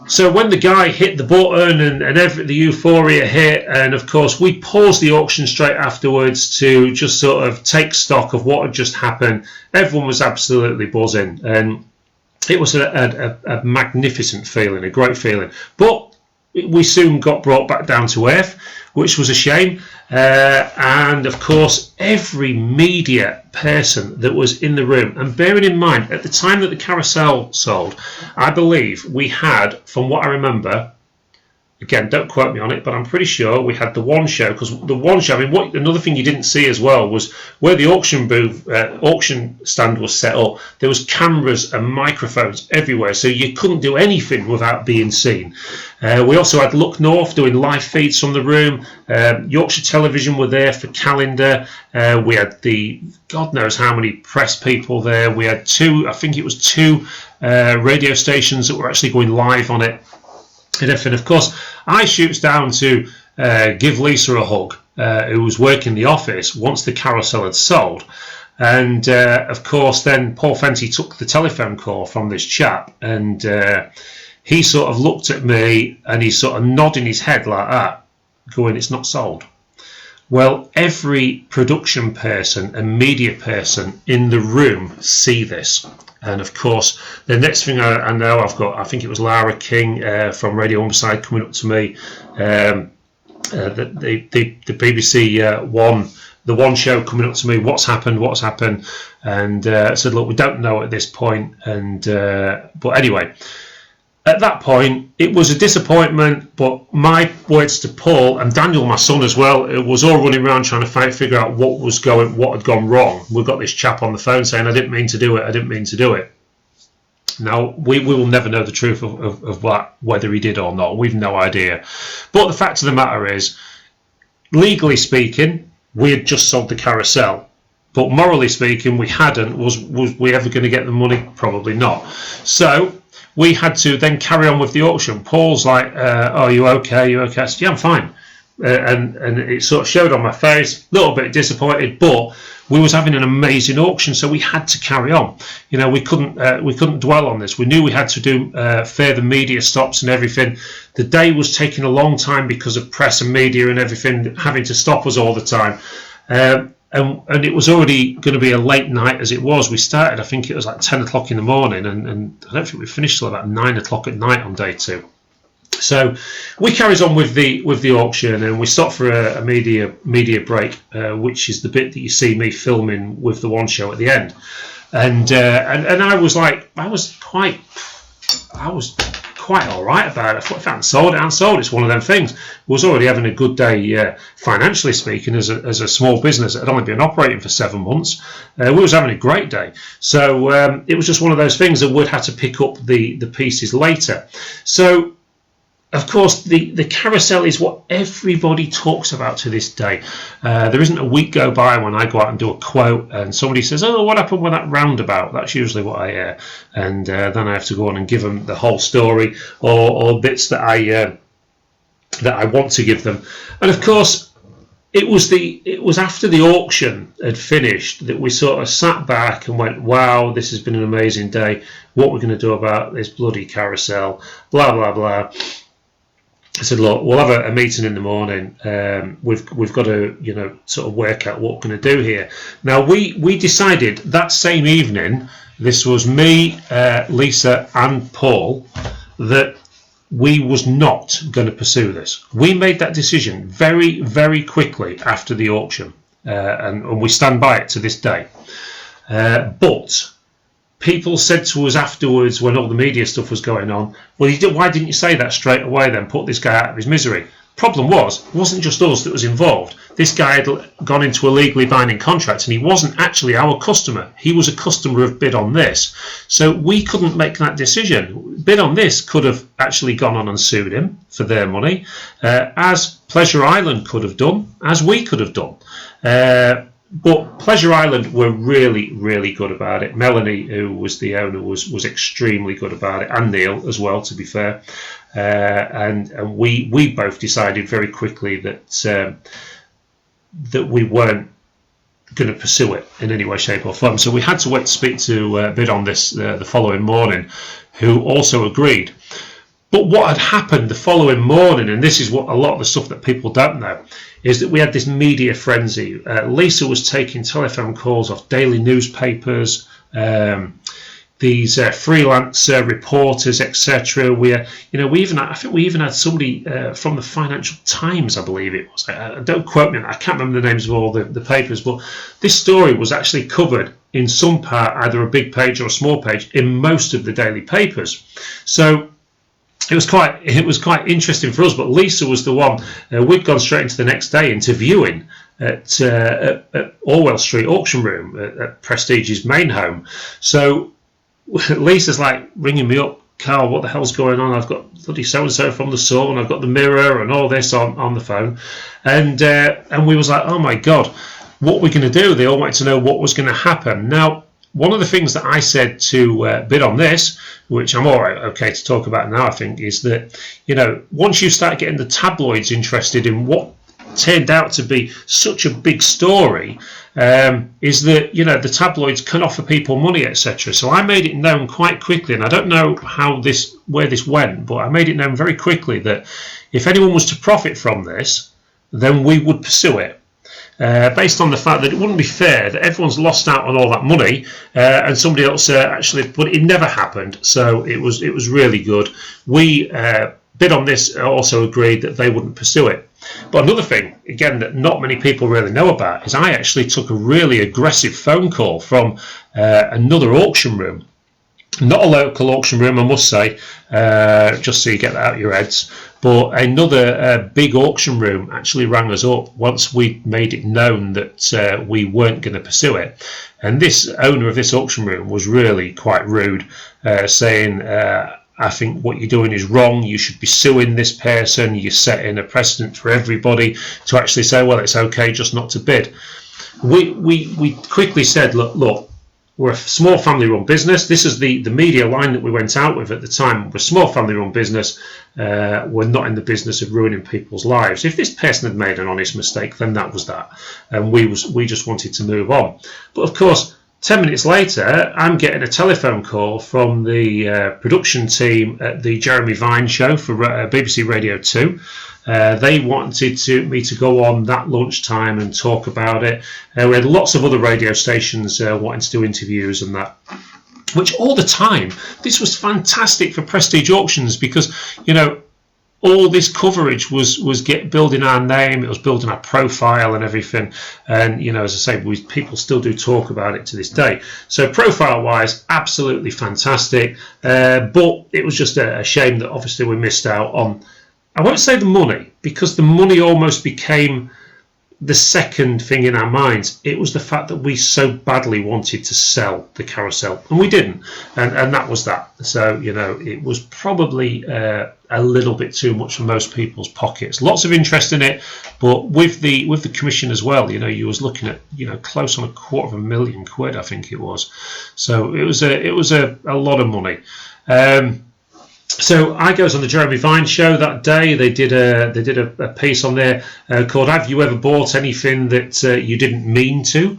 So when the guy hit the button and the euphoria hit, and of course we paused the auction straight afterwards to just sort of take stock of what had just happened, everyone was absolutely buzzing, and it was a magnificent feeling, a great feeling. But we soon got brought back down to earth, which was a shame. And of course, every media person that was in the room, and bearing in mind, at the time that the Carousel sold, I believe we had, from what I remember, Again, don't quote me on it, but I'm pretty sure we had the one show, because the one show, I mean, another thing you didn't see as well was where the auction booth, auction stand was set up, there was cameras and microphones everywhere, so you couldn't do anything without being seen. We also had Look North doing live feeds from the room. Yorkshire Television were there for calendar. We had God knows how many press people there. We had I think it was two radio stations that were actually going live on it. And everything. Of course, I shoots down to give Lisa a hug, who was working the office once the Carousel had sold. And of course, then Paul Fenty took the telephone call from this chap, and he sort of looked at me and he's sort of nodding his head like that, going, "It's not sold." Well, every production person and media person in the room see this. And of course, the next thing I know, I think it was Lara King from Radio Umberside coming up to me. The BBC the one show coming up to me, what's happened? And I said, look, we don't know at this point. And but anyway, at that point, it was a disappointment. But my words to Paul and Daniel, my son as well, it was all running around trying to figure out what had gone wrong. We've got this chap on the phone saying, "I didn't mean to do it." Now, we will never know the truth of whether he did or not. We've no idea. But the fact of the matter is, legally speaking, we had just sold the Carousel. But morally speaking, we hadn't. Was we ever going to get the money? Probably not. So we had to then carry on with the auction. Paul's like, "Oh, you okay? You okay?" I said, "Yeah, I'm fine." And it sort of showed on my face, a little bit disappointed, but we was having an amazing auction, so we had to carry on. You know, we couldn't dwell on this. We knew we had to do further media stops and everything. The day was taking a long time because of press and media and everything having to stop us all the time. And it was already going to be a late night as it was. We started, I think it was like 10 o'clock in the morning, and I don't think we finished till about 9 o'clock at night on day 2. So we carries on with the auction, and we stop for a media break, which is the bit that you see me filming with the one show at the end. And I was quite all right about it. I thought, if I hadn't sold, it's one of them things. We was already having a good day financially speaking as a small business that had only been operating for 7 months. We was having a great day. So it was just one of those things that would have to pick up the pieces later. So of course, the Carousel is what everybody talks about to this day. There isn't a week go by when I go out and do a quote and somebody says, "Oh, what happened with that roundabout?" That's usually what I hear. And then I have to go on and give them the whole story or bits that I want to give them. And of course, it was after the auction had finished that we sort of sat back and went, "Wow, this has been an amazing day. What we're going to do about this bloody Carousel, blah, blah, blah." I said, "Look, we'll have a meeting in the morning. We've got to, sort of work out what we're going to do here." Now, we decided that same evening, this was me, Lisa and Paul, that we was not going to pursue this. We made that decision very, very quickly after the auction, and we stand by it to this day. But people said to us afterwards, when all the media stuff was going on, "Well, why didn't you say that straight away then? Put this guy out of his misery." Problem was, it wasn't just us that was involved. This guy had gone into a legally binding contract, and he wasn't actually our customer. He was a customer of Bid on This. So we couldn't make that decision. Bid on This could have actually gone on and sued him for their money, as Pleasure Island could have done, as we could have done. But Pleasure Island were really, really good about it. Melanie, who was the owner, was extremely good about it, and Neil as well, to be fair. And we both decided very quickly that we weren't going to pursue it in any way, shape or form. So we had to wait to speak to Bid on This the following morning, who also agreed. But what had happened the following morning, and this is what a lot of the stuff that people don't know, is that we had this media frenzy. Lisa was taking telephone calls off daily newspapers, these freelance reporters, etc. I think we even had somebody from the Financial Times, I believe it was. Don't quote me on that. I can't remember the names of all the papers, but this story was actually covered in some part, either a big page or a small page, in most of the daily papers. So it was quite interesting for us. But Lisa was the one. We'd gone straight into the next day into viewing at Orwell Street Auction Room at Prestige's main home. So Lisa's like ringing me up, Carl, what the hell's going on? I've got bloody so-and-so from the Sun, I've got the Mirror and all this on the phone. And we was like, oh my God, what we're going to do? They all wanted to know what was going to happen. Now, one of the things that I said to bid on this, which I'm all right, okay to talk about now, I think, is that, you know, once you start getting the tabloids interested in what turned out to be such a big story, is that, you know, the tabloids can offer people money, etc. So I made it known quite quickly, and I don't know where this went, but I made it known very quickly that if anyone was to profit from this, then we would pursue it. Based on the fact that it wouldn't be fair that everyone's lost out on all that money and somebody else actually, but it never happened. So it was really good. We bid on this, also agreed that they wouldn't pursue it. But another thing, again, that not many people really know about is I actually took a really aggressive phone call from another auction room. Not a local auction room, I must say, just so you get that out of your heads. But another big auction room actually rang us up once we made it known that we weren't going to pursue it. And this owner of this auction room was really quite rude, saying, I think what you're doing is wrong. You should be suing this person. You're setting a precedent for everybody to actually say, well, it's okay just not to bid. We quickly said, look, we're a small family-run business. This is the media line that we went out with at the time. We're a small family-run business. We're not in the business of ruining people's lives. If this person had made an honest mistake, then that was that. And we just wanted to move on. But of course, 10 minutes later, I'm getting a telephone call from the production team at the Jeremy Vine show for BBC Radio 2. They wanted me to go on that lunchtime and talk about it. We had lots of other radio stations wanting to do interviews and that. Which all the time, this was fantastic for Prestige Auctions because, you know, all this coverage was building our name, it was building our profile and everything. And, you know, as I say, people still do talk about it to this day. So profile-wise, absolutely fantastic. But it was just a shame that obviously we missed out on, I won't say the money, because the money almost became the second thing in our minds. It was the fact that we so badly wanted to sell the Carousel, and we didn't, and that was that. So, you know, it was probably a little bit too much for most people's pockets. Lots of interest in it, but with the commission as well, you know, you was looking at, you know, close on £250,000, I think it was. So it was a lot of money. So I goes on the Jeremy Vine show that day. They did a piece on there called "Have You Ever Bought Anything That You Didn't Mean To?"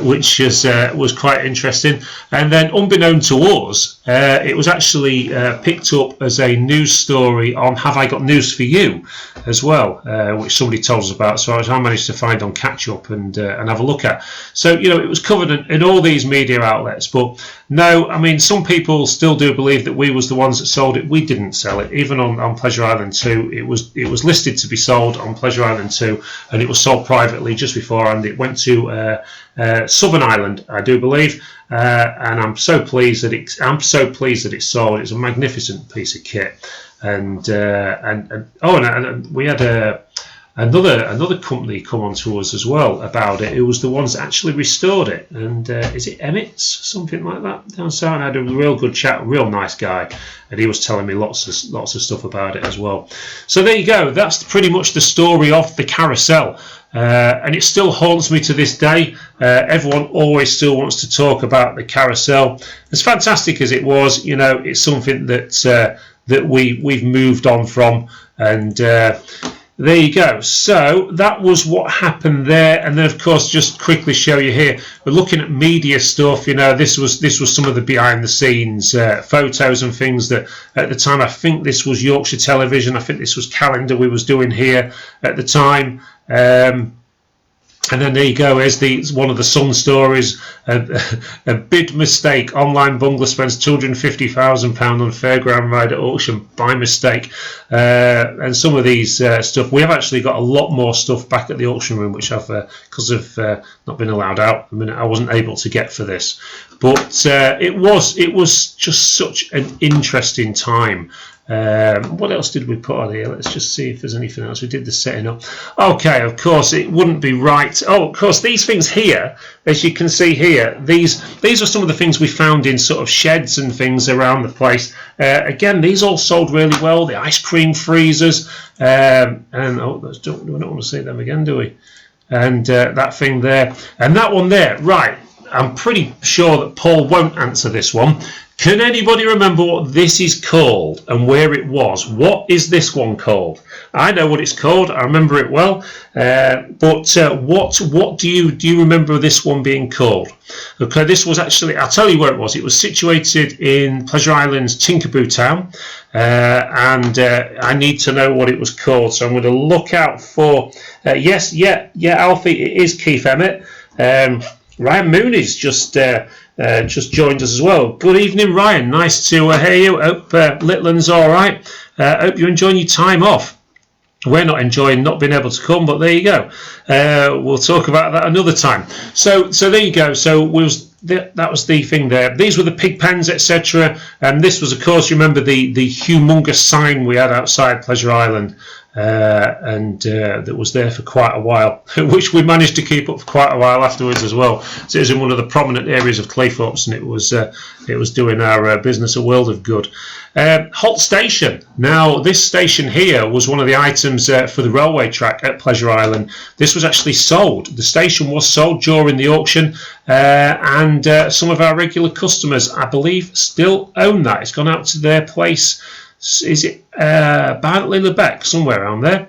Which was quite interesting. And then, unbeknown to us, it was actually picked up as a news story on "Have I Got News For You?" as well, which somebody told us about. So I managed to find on Catch Up and have a look at. So, you know, it was covered in all these media outlets. But no, I mean, some people still do believe that we was the ones that sold it. We didn't sell it. Even on Pleasure Island 2, it was listed to be sold on Pleasure Island 2, and it was sold privately just beforehand. It went to Southern Ireland, I do believe, and I'm so pleased that it's sold. It's a magnificent piece of kit, and we had another company come on to us as well about it. It was the ones that actually restored it, and is it Emmett's, something like that, down south? I had a real good chat, real nice guy, and he was telling me lots of stuff about it as well. So there you go. That's pretty much the story of the Carousel. And it still haunts me to this day. Everyone always still wants to talk about the Carousel. As fantastic as it was, you know, it's something that we've moved on from, and there you go. So that was what happened there. And then, of course, just quickly show you here, we're looking at media stuff. You know, this was some of the behind the scenes photos and things that at the time, I think this was Yorkshire Television, I think this was Calendar we was doing here at the time. And then there you go, here's one of the Sun stories, a bid mistake. Online bungler spends £250,000 on fairground ride at auction by mistake. And some of these stuff, we have actually got a lot more stuff back at the auction room, which I've, because of not been allowed out, I wasn't able to get for this. But it was just such an interesting time. What else did we put on here? Let's just see if there's anything else. We did the setting up. Okay, of course, it wouldn't be right. Oh, of course, these things here, as you can see here, these are some of the things we found in sort of sheds and things around the place. Again, these all sold really well. The ice cream freezers. And oh, we don't want to see them again, do we? And that thing there. And that one there. Right. I'm pretty sure that Paul won't answer this one. Can anybody remember what this is called and where it was? What is this one called? I know what it's called. I remember it well. What do you remember this one being called? Okay, this was actually, I'll tell you where it was. It was situated in Pleasure Island's Tinkerboo Town, and I need to know what it was called. So I'm going to look out for. Yes, Alfie, it is Keith Emmett. Ryan Mooney's just joined us as well. Good evening, Ryan. Nice to hear you. Hope Litland's all right. Hope you're enjoying your time off. We're not enjoying not being able to come, but there you go. We'll talk about that another time. So there you go. So that was the thing there. These were the pig pens, etc. And this was, of course, you remember the humongous sign we had outside Pleasure Island. That was there for quite a while, which we managed to keep up for quite a while afterwards as well. So it was in one of the prominent areas of Cleethorpes, and it was doing our business a world of good. Holt Station. Now, this station here was one of the items for the railway track at Pleasure Island. This was actually sold. The station was sold during the auction, and some of our regular customers, I believe, still own that. It's gone out to their place. Is it Bartley Lebec, somewhere around there?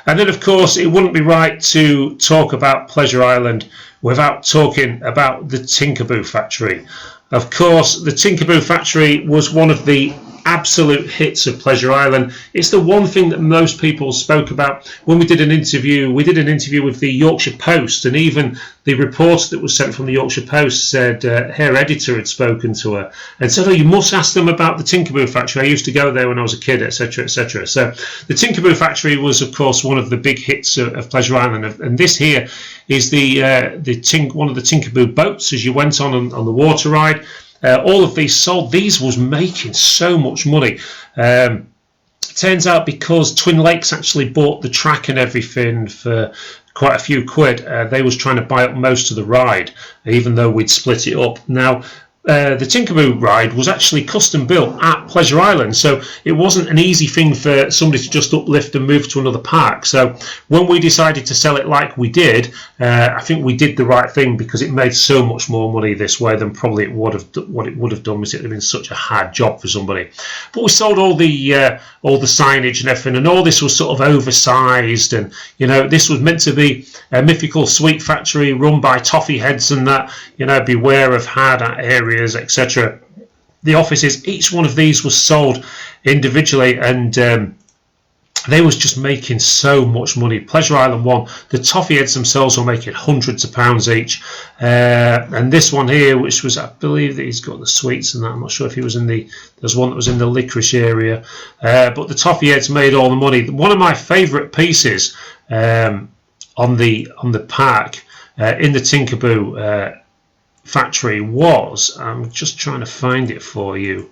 And then, of course, it wouldn't be right to talk about Pleasure Island without talking about the Tinkerboo factory. Of course, the Tinkerboo factory was one of the absolute hits of Pleasure Island. It's the one thing that most people spoke about when we did an interview. We did an interview with the Yorkshire Post, and even the reporter that was sent from the Yorkshire Post said her editor had spoken to her and said, oh, you must ask them about the Tinkerboo factory. I used to go there when I was a kid, etc., etc. So the Tinkerboo factory was, of course, one of the big hits of Pleasure Island, and this here is one of the Tinkerboo boats as you went on the water ride. All of these sold. These was making so much money. Turns out because Twin Lakes actually bought the track and everything for quite a few quid, they was trying to buy up most of the ride, even though we'd split it up. Now, the Tinkerboo ride was actually custom built at Pleasure Island, so it wasn't an easy thing for somebody to just uplift and move to another park. So when we decided to sell it like we did, I think we did the right thing, because it made so much more money this way than probably what it would have done, because it would have been such a hard job for somebody. But we sold all the signage and everything, and all this was sort of oversized, and this was meant to be a mythical sweet factory run by toffee heads and that, beware of hard areas, etc. The offices, each one of these was sold individually, and they was just making so much money. Pleasure Island one, the toffee heads themselves were making hundreds of pounds each, and this one here, which was, I believe that he's got the sweets and that, I'm not sure if he was there's one that was in the licorice area, but the toffee heads made all the money. One of my favourite pieces on the park in the Tinkerboo factory was, I'm just trying to find it for you,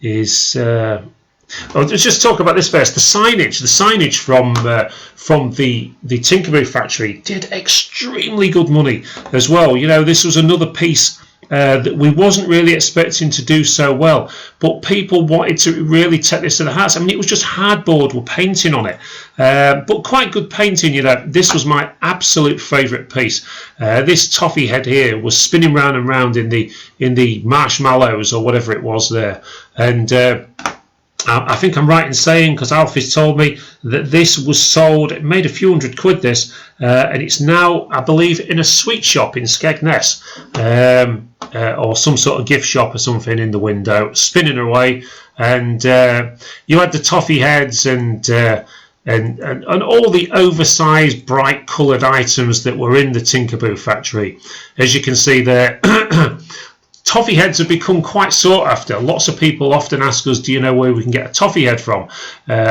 is let's just talk about this first. The signage from the Tinkerboo factory did extremely good money as well. This was another piece that we wasn't really expecting to do so well, but people wanted to really take this to the heart. I mean, it was just hardboard with painting on it, but quite good painting. This was my absolute favourite piece. This toffee head here was spinning round and round in the marshmallows or whatever it was there, and I think I'm right in saying, because Alfie's told me, that this was sold, it made a few hundred quid this, and it's now, I believe, in a sweet shop in Skegness, or some sort of gift shop or something in the window, spinning away, and you had the toffee heads and all the oversized, bright coloured items that were in the Tinkerboo factory. As you can see there, toffee heads have become quite sought after. Lots of people often ask us, do you know where we can get a toffee head from?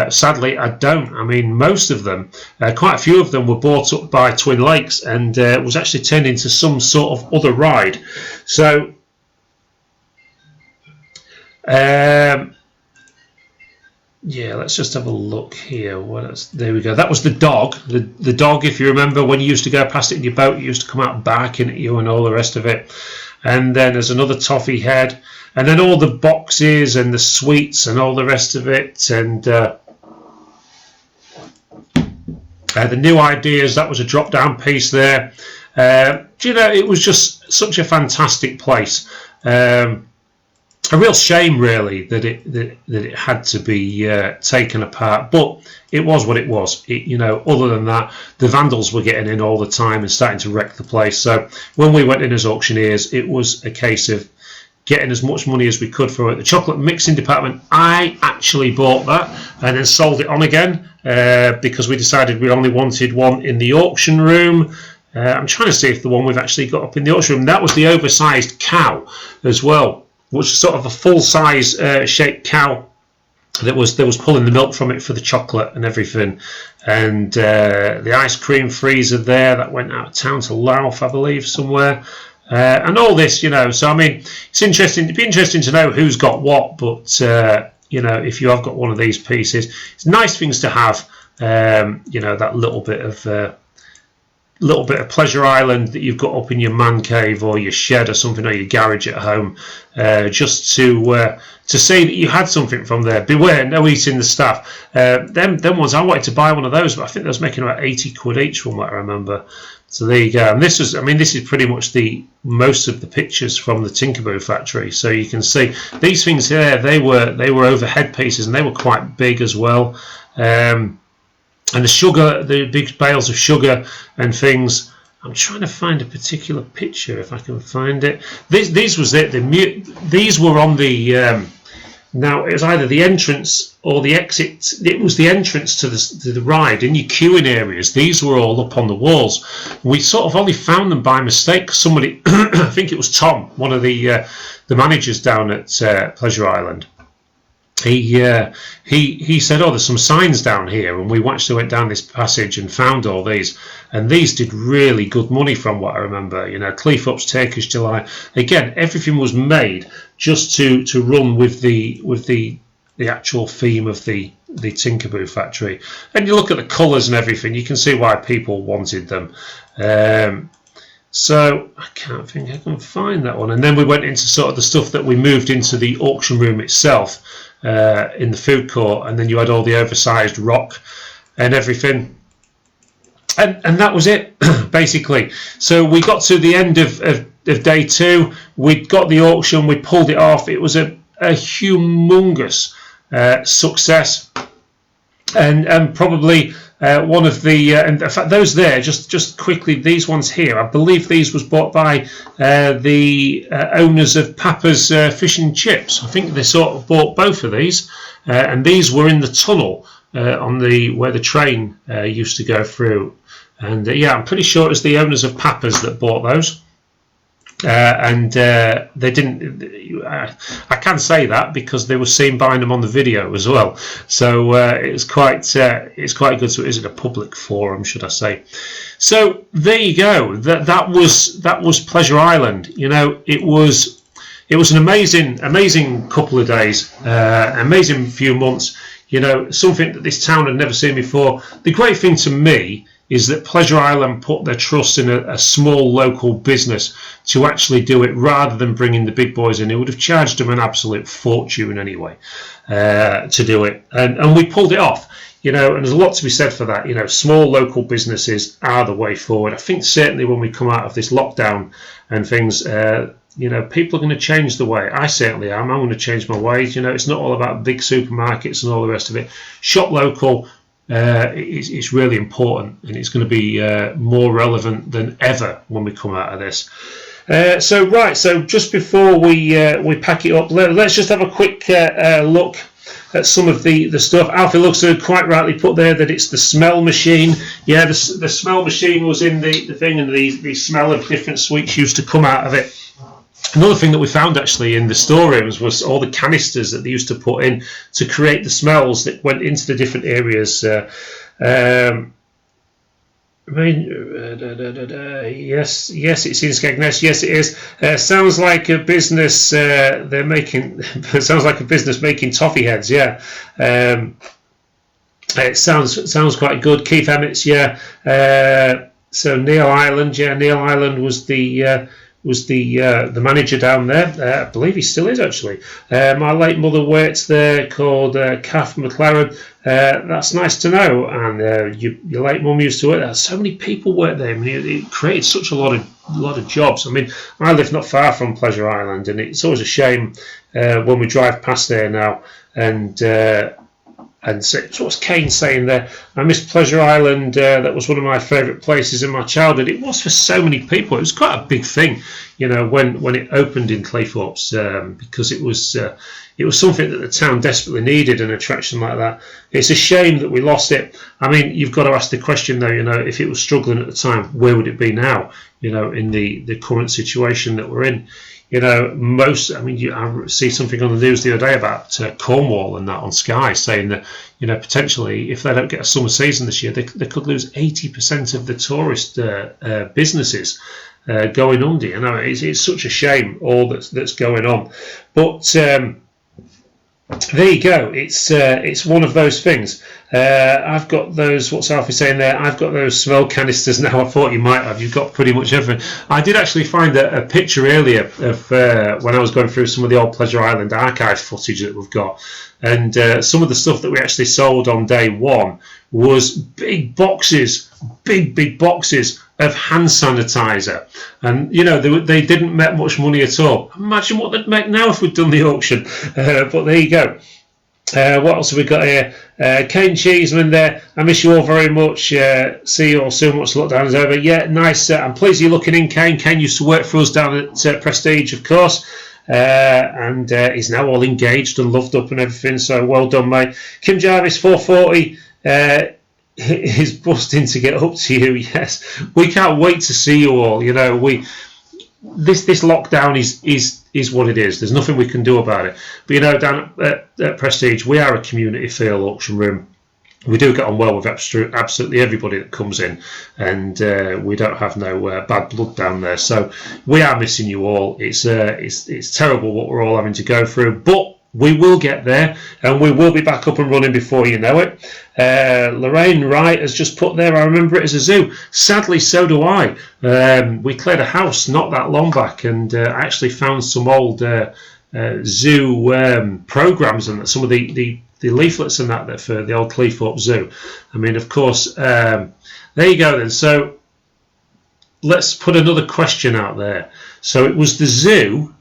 Sadly, I don't. I mean, most of them, quite a few of them, were bought up by Twin Lakes and was actually turned into some sort of other ride. So, yeah, let's just have a look here. What else? There we go. That was the dog. The dog, if you remember, when you used to go past it in your boat, it used to come out barking at you and all the rest of it. And then there's another toffee head. And then all the boxes and the sweets and all the rest of it. And the new ideas, that was a drop-down piece there. You know, it was just such a fantastic place. A real shame, really, that it had to be taken apart, but it was what it was. You know, other than that, the vandals were getting in all the time and starting to wreck the place. So when we went in as auctioneers, it was a case of getting as much money as we could for it. The chocolate mixing department, I actually bought that and then sold it on again because we decided we only wanted one in the auction room. I'm trying to see if the one we've actually got up in the auction room, that was the oversized cow as well, which was sort of a full-size shaped cow that was pulling the milk from it for the chocolate and everything. And the ice cream freezer there that went out of town to Louth, I believe, somewhere. And all this, you know. So I mean, it's interesting. It'd be interesting to know who's got what. But you know, if you have got one of these pieces, it's nice things to have. You know, that little bit of pleasure island that you've got up in your man cave or your shed or something, or your garage at home, just to say that you had something from there. Beware, no eating the staff. Them ones, I wanted to buy one of those, but I think they was making about 80 quid each from what I remember. So there you go. And this is, I mean, this is pretty much most of the pictures from the Tinkerboo factory. So you can see these things here. They were overhead pieces and they were quite big as well. And the sugar, the big bales of sugar and things. I'm trying to find a particular picture if I can find it. These was it. These were on the. Now it was either the entrance or the exit. It was the entrance to the ride in your queuing areas. These were all up on the walls. We sort of only found them by mistake. Somebody, I think it was Tom, one of the managers down at Pleasure Island. He said, oh, there's some signs down here, and we actually went down this passage and found all these, and these did really good money from what I remember. You know, Cleethorpes Turkish Delight. Again, everything was made just to run with the actual theme of the Tinkerboo factory. And you look at the colours and everything, you can see why people wanted them. So I can't think I can find that one. And then we went into sort of the stuff that we moved into the auction room itself. In the food court, and then you had all the oversized rock and everything, and that was it basically. So we got to the end of day two. We got the auction, we pulled it off. It was a humongous success, and probably one of the and in fact those there, just quickly, these ones here, I believe these was bought by the owners of Papa's Fish and Chips. I think they sort of bought both of these, and these were in the tunnel on where the train used to go through. And yeah, I'm pretty sure it was the owners of Papa's that bought those. And they didn't. I can say that because they were seen buying them on the video as well. So it's quite good. So it is in a public forum, should I say? So there you go. That was Pleasure Island. You know, it was an amazing couple of days, amazing few months. You know, something that this town had never seen before. The great thing to me is that Pleasure Island put their trust in a small local business to actually do it, rather than bringing the big boys in. It would have charged them an absolute fortune anyway to do it, and we pulled it off. You know, and there's a lot to be said for that. You know, small local businesses are the way forward. I think certainly when we come out of this lockdown and things, you know, people are going to change the way. I certainly am. I'm going to change my ways. You know, it's not all about big supermarkets and all the rest of it. Shop local. It's really important, and it's going to be more relevant than ever when we come out of this. So just before we pack it up, let's just have a quick look at some of the stuff. Alfie looks to quite rightly put there that it's the smell machine. Yeah, the smell machine was in the thing, and the smell of different sweets used to come out of it. Another thing that we found actually in the storerooms was all the canisters that they used to put in to create the smells that went into the different areas. Yes, it's in Skegness. Yes, it is. Sounds like a business. They're making. Sounds like a business making toffee heads. Yeah. It sounds quite good. Keith Emmett's. Yeah. So Neil Island. Yeah, Neil Island was the manager down there. I believe he still is actually. My late mother works there, called Kath McLaren. That's nice to know. And your late mum used to work there. So many people work there. I mean, it created such a lot of jobs. I mean, I live not far from Pleasure Island, and it's always a shame when we drive past there now. And so what's Kane saying there? I miss Pleasure Island. That was one of my favourite places in my childhood. It was for so many people. It was quite a big thing, you know, when it opened in Cleethorpes, because it was something that the town desperately needed, an attraction like that. It's a shame that we lost it. I mean, you've got to ask the question though, you know, if it was struggling at the time, where would it be now? You know, in the current situation that we're in. You know, I see something on the news the other day about Cornwall and that on Sky saying that, you know, potentially if they don't get a summer season this year, they could lose 80% of the tourist businesses going under. You know, it's such a shame all that's going on. But there you go. It's one of those things. I've got those. What's Alfie saying there? I've got those smell canisters now. I thought you might have. You've got pretty much everything. I did actually find a picture earlier of when I was going through some of the old Pleasure Island archive footage that we've got, and some of the stuff that we actually sold on day one was big boxes of hand sanitizer, and you know they didn't make much money at all. Imagine what they'd make now if we'd done the auction. But there you go. What else have we got here? Kane Cheeseman there. I miss you all very much. See you all soon once lockdown is over. Yeah, nice. I'm pleased you're looking in, Kane. Kane used to work for us down at Prestige, of course. And he's now all engaged and loved up and everything. So well done, mate. Kim Jarvis 440. Is busting to get up to you. Yes, we can't wait to see you all. You know, this lockdown is what it is. There's nothing we can do about it. But you know, down at Prestige, we are a community feel auction room. We do get on well with absolutely everybody that comes in, and we don't have no bad blood down there. So we are missing you all. It's terrible what we're all having to go through, but we will get there, and we will be back up and running before you know it. Lorraine Wright has just put there, I remember it as a zoo. Sadly, so do I. We cleared a house not that long back, and I actually found some old zoo programmes and some of the leaflets and that for the old Cleethorpes Zoo. I mean, of course, there you go then. So let's put another question out there. So it was the zoo.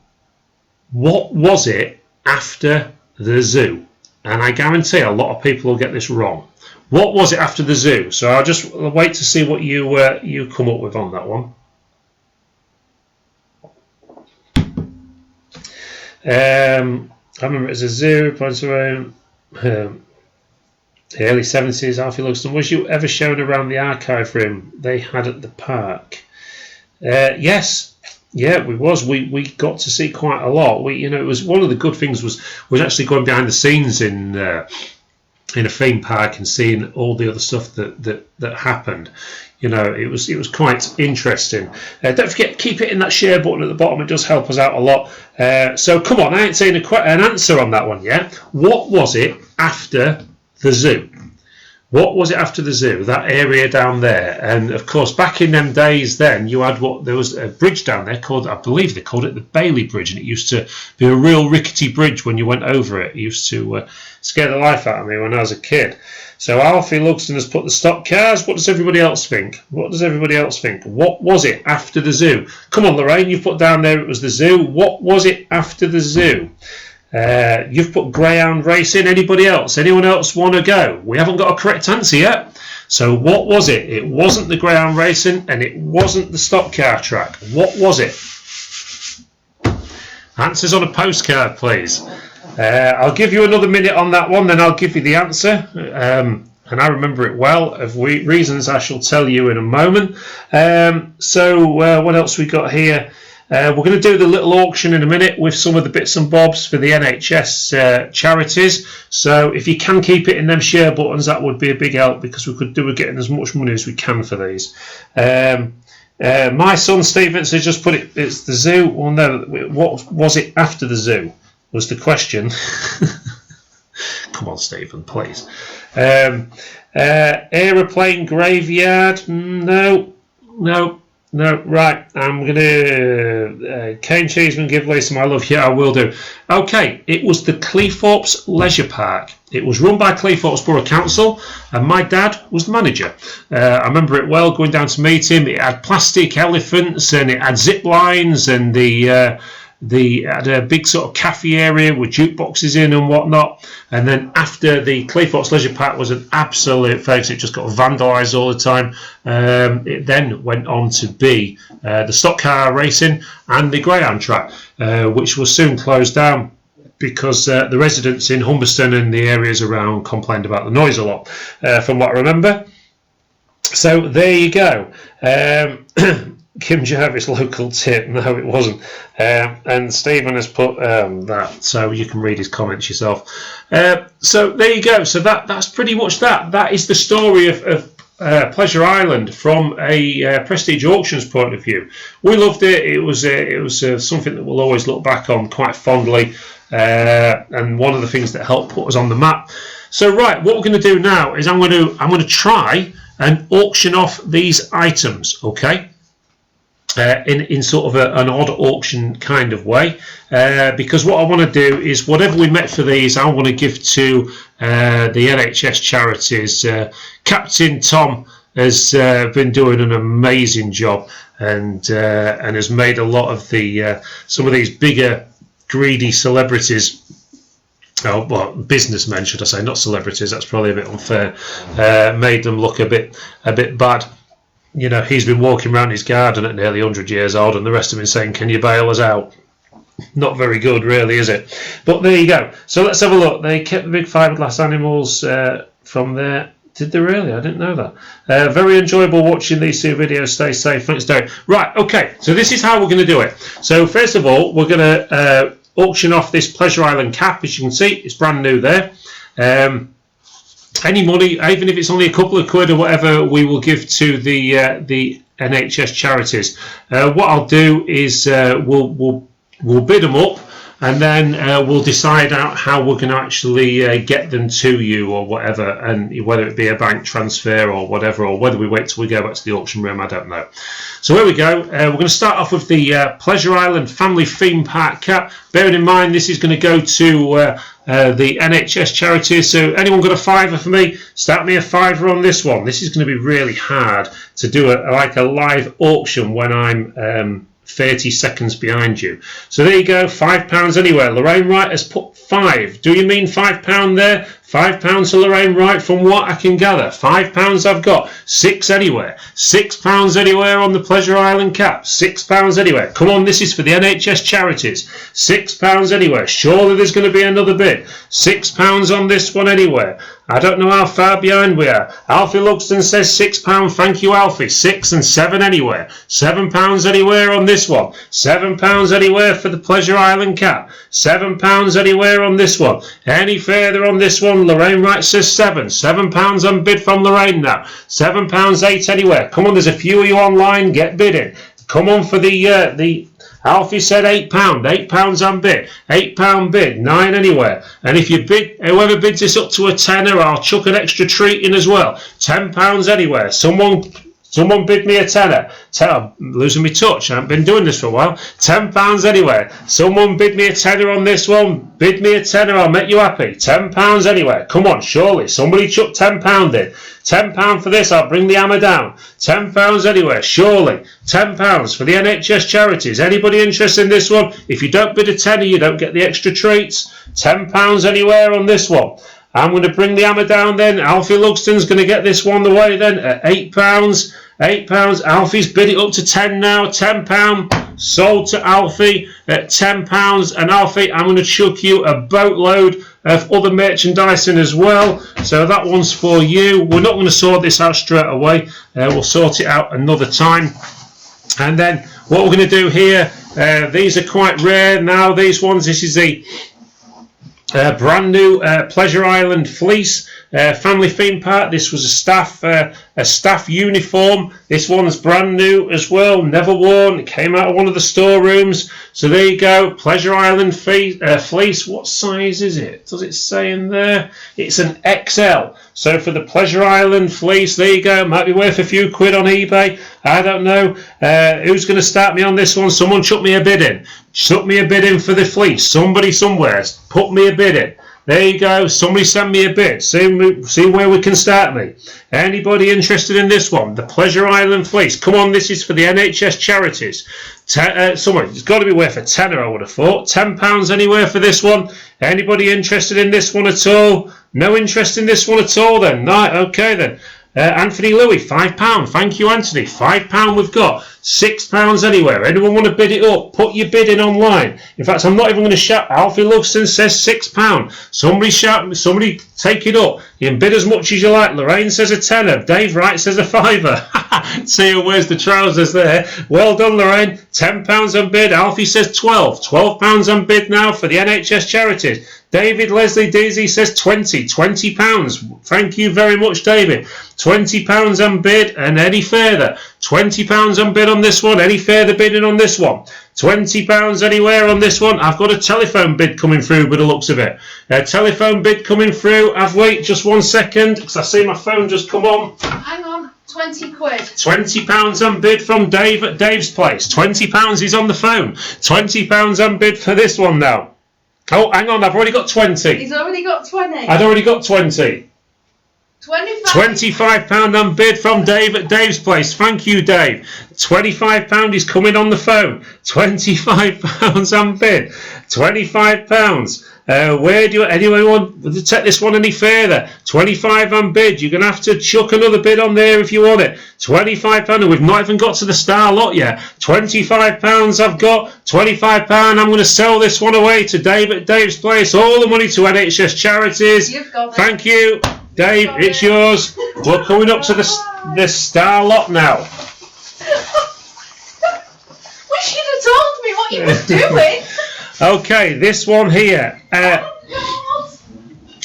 What was it after the zoo? And I guarantee a lot of people will get this wrong. What was it after the zoo? So I'll just wait to see what you come up with on that one. I remember it as a zoo. Points around the early 70s. Alfie Luxton, was you ever shown around the archive room they had at the park? Yes. Yeah, we got to see quite a lot. It was one of the good things was actually going behind the scenes in a theme park and seeing all the other stuff that happened. You know, it was quite interesting. Don't forget, keep hitting that share button at the bottom. It does help us out a lot. So come on, I ain't saying an answer on that one yet. What was it after the zoo? What was it after the zoo? That area down there. And of course, back in them days then, you had there was a bridge down there called, I believe they called it the Bailey Bridge, and it used to be a real rickety bridge when you went over it. It used to scare the life out of me when I was a kid. So Alfie Luxton has put the stock cars. What does everybody else think? What does everybody else think? What was it after the zoo? Come on, Lorraine, you've put down there it was the zoo. What was it after the zoo? You've put greyhound racing. Anybody else? Anyone else want to go? We haven't got a correct answer yet. So what was it? It wasn't the greyhound racing, and it wasn't the stock car track. What was it? Answers on a postcard, please. I'll give you another minute on that one, then I'll give you the answer. And I remember it well, of reasons I shall tell you in a moment. So what else we got here? We're going to do the little auction in a minute with some of the bits and bobs for the NHS charities. So if you can keep it in them share buttons, that would be a big help, because we could do with getting as much money as we can for these. My son Stevens has just put it, it's the zoo. Well, no, what was it after the zoo was the question. Come on, Stephen, please. Aeroplane graveyard? No. Right, I'm going to... Cane Cheeseman, give Lisa my love. Yeah, I will do. Okay, it was the Cleethorpes Leisure Park. It was run by Cleethorpes Borough Council, and my dad was the manager. I remember it well, going down to meet him. It had plastic elephants, and it had zip lines, and the had a big sort of cafe area with jukeboxes in and whatnot. And then after the Cleethorpes Leisure Park was an absolute favourite, it just got vandalised all the time. It then went on to be the stock car racing and the greyhound track, which was soon closed down because the residents in Humberston and the areas around complained about the noise a lot, from what I remember. So there you go. Kim Jarvis local tip. No, it wasn't. And Stephen has put that, so you can read his comments yourself. So there you go. So that's pretty much that. That is the story of Pleasure Island from a Prestige Auctions point of view. We loved it. It was something that we'll always look back on quite fondly, and one of the things that helped put us on the map. So right, what we're going to do now is I'm going to try and auction off these items. Okay. In sort of an odd auction kind of way, because what I want to do is whatever we met for these, I want to give to the NHS charities. Captain Tom has been doing an amazing job, and has made a lot of the some of these bigger greedy celebrities. Oh, well, businessmen should I say, not celebrities. That's probably a bit unfair. Made them look a bit bad. You know, he's been walking around his garden at nearly 100 years old, and the rest of him saying, "Can you bail us out?" Not very good, really, is it? But there you go. So let's have a look. They kept the big fiberglass animals from there. Did they really? I didn't know that. Very enjoyable watching these two videos. Stay safe. Thanks, Derek. Right, okay. So this is how we're going to do it. So first of all, we're going to auction off this Pleasure Island cap. As you can see, it's brand new there. Any money, even if it's only a couple of quid or whatever, we will give to the NHS charities. What I'll do is we'll bid them up, and then we'll decide out how we're going to actually get them to you or whatever, and whether it be a bank transfer or whatever, or whether we wait till we go back to the auction room, I don't know. So here we go. We're going to start off with the Pleasure Island Family Theme Park cap. Bearing in mind this is going to go to the NHS charities. So anyone got a fiver for me? Start me a fiver on this one. This is going to be really hard to do like a live auction when I'm 30 seconds behind you. So there you go, £5 anywhere. Lorraine Wright has put 5. Do you mean £5 there? £5 to Lorraine Wright from what I can gather. £5 I've got. 6 anywhere. £6 anywhere on the Pleasure Island cap. £6 anywhere. Come on, this is for the NHS charities. £6 anywhere. Surely there's going to be another bid. £6 on this one anywhere. I don't know how far behind we are. Alfie Luxton says £6. Thank you, Alfie. 6 and 7 anywhere. £7 anywhere on this one. £7 anywhere for the Pleasure Island cap. £7 anywhere on this one. Any further on this one? Lorraine Wright says 7. £7 on bid from Lorraine now. £7, 8 anywhere. Come on, there's a few of you online. Get bidding. Come on for the Alfie said £8. £8 on bid. £8 bid. 9 anywhere. And if you bid, whoever bids this up to a tenner, I'll chuck an extra treat in as well. £10 anywhere. Someone bid me a tenner. I'm losing my touch. I haven't been doing this for a while. £10 anywhere. Someone bid me a tenner on this one. Bid me a tenner. I'll make you happy. £10 anywhere. Come on, surely. Somebody chuck £10 in. £10 for this. I'll bring the hammer down. £10 anywhere. Surely. £10 for the NHS charities. Anybody interested in this one? If you don't bid a tenner, you don't get the extra treats. £10 anywhere on this one. I'm going to bring the hammer down then. Alfie Lugston's going to get this one the way then at £8. £8. Alfie's bid it up to 10 now. £10 sold to Alfie at £10. And Alfie, I'm going to chuck you a boatload of other merchandising as well. So that one's for you. We're not going to sort this out straight away. We'll sort it out another time. And then what we're going to do here, these are quite rare now, these ones. This is the brand new Pleasure Island Fleece family theme park. This was a staff uniform. This one's brand new as well, never worn. It came out of one of the storerooms. So there you go, Pleasure Island Fleece. What size is it? Does it say in there? It's an XL. So for the Pleasure Island Fleece, there you go. Might be worth a few quid on eBay. I don't know. Who's going to start me on this one? Someone chuck me a bid in. Chuck me a bid in for the fleece. Somebody somewhere, put me a bid in. There you go. Somebody send me a bid. See where we can start me. Anybody interested in this one? The Pleasure Island Fleece. Come on, this is for the NHS charities. It's got to be worth a tenner, I would have thought. £10 anywhere for this one. Anybody interested in this one at all? No interest in this one at all then? Right, okay then. Anthony Louis, £5. Thank you, Anthony. £5 we've got. £6 anywhere. Anyone want to bid it up? Put your bid in online. In fact, I'm not even going to shout. Alfie Lugston says £6. Somebody shout. Somebody take it up. You can bid as much as you like. Lorraine says a tenner. Dave Wright says a fiver. See who wears the trousers there. Well done, Lorraine. £10 on bid. Alfie says 12. £12 on bid now for the NHS charities. David Leslie Deasy says £20. Thank you very much, David. £20 on bid, and any further. £20 on bid on this one. Any further bidding on this one? £20 anywhere on this one. I've got a telephone bid coming through by the looks of it. A telephone bid coming through. Wait just 1 second, because I see my phone just come on. Hang on, 20 quid. £20 on bid from Dave at Dave's place. £20 is on the phone. £20 on bid for this one now. Oh, hang on, I've already got 20. He's already got 20. I'd already got 20. 25. £25 on bid from Dave at Dave's place. Thank you, Dave. £25 is coming on the phone. £25 on bid. £25. Where do anyone want to take this one any further? £25 on bid. You're going to have to chuck another bid on there if you want it. £25, and we've not even got to the star lot yet. £25 I've got. £25. I'm going to sell this one away to Dave at Dave's place. All the money to NHS charities. You've got it. Thank you, Dave. It's yours. We're coming up to the star lot now. Wish you'd have told me what you were doing. Okay, this one here.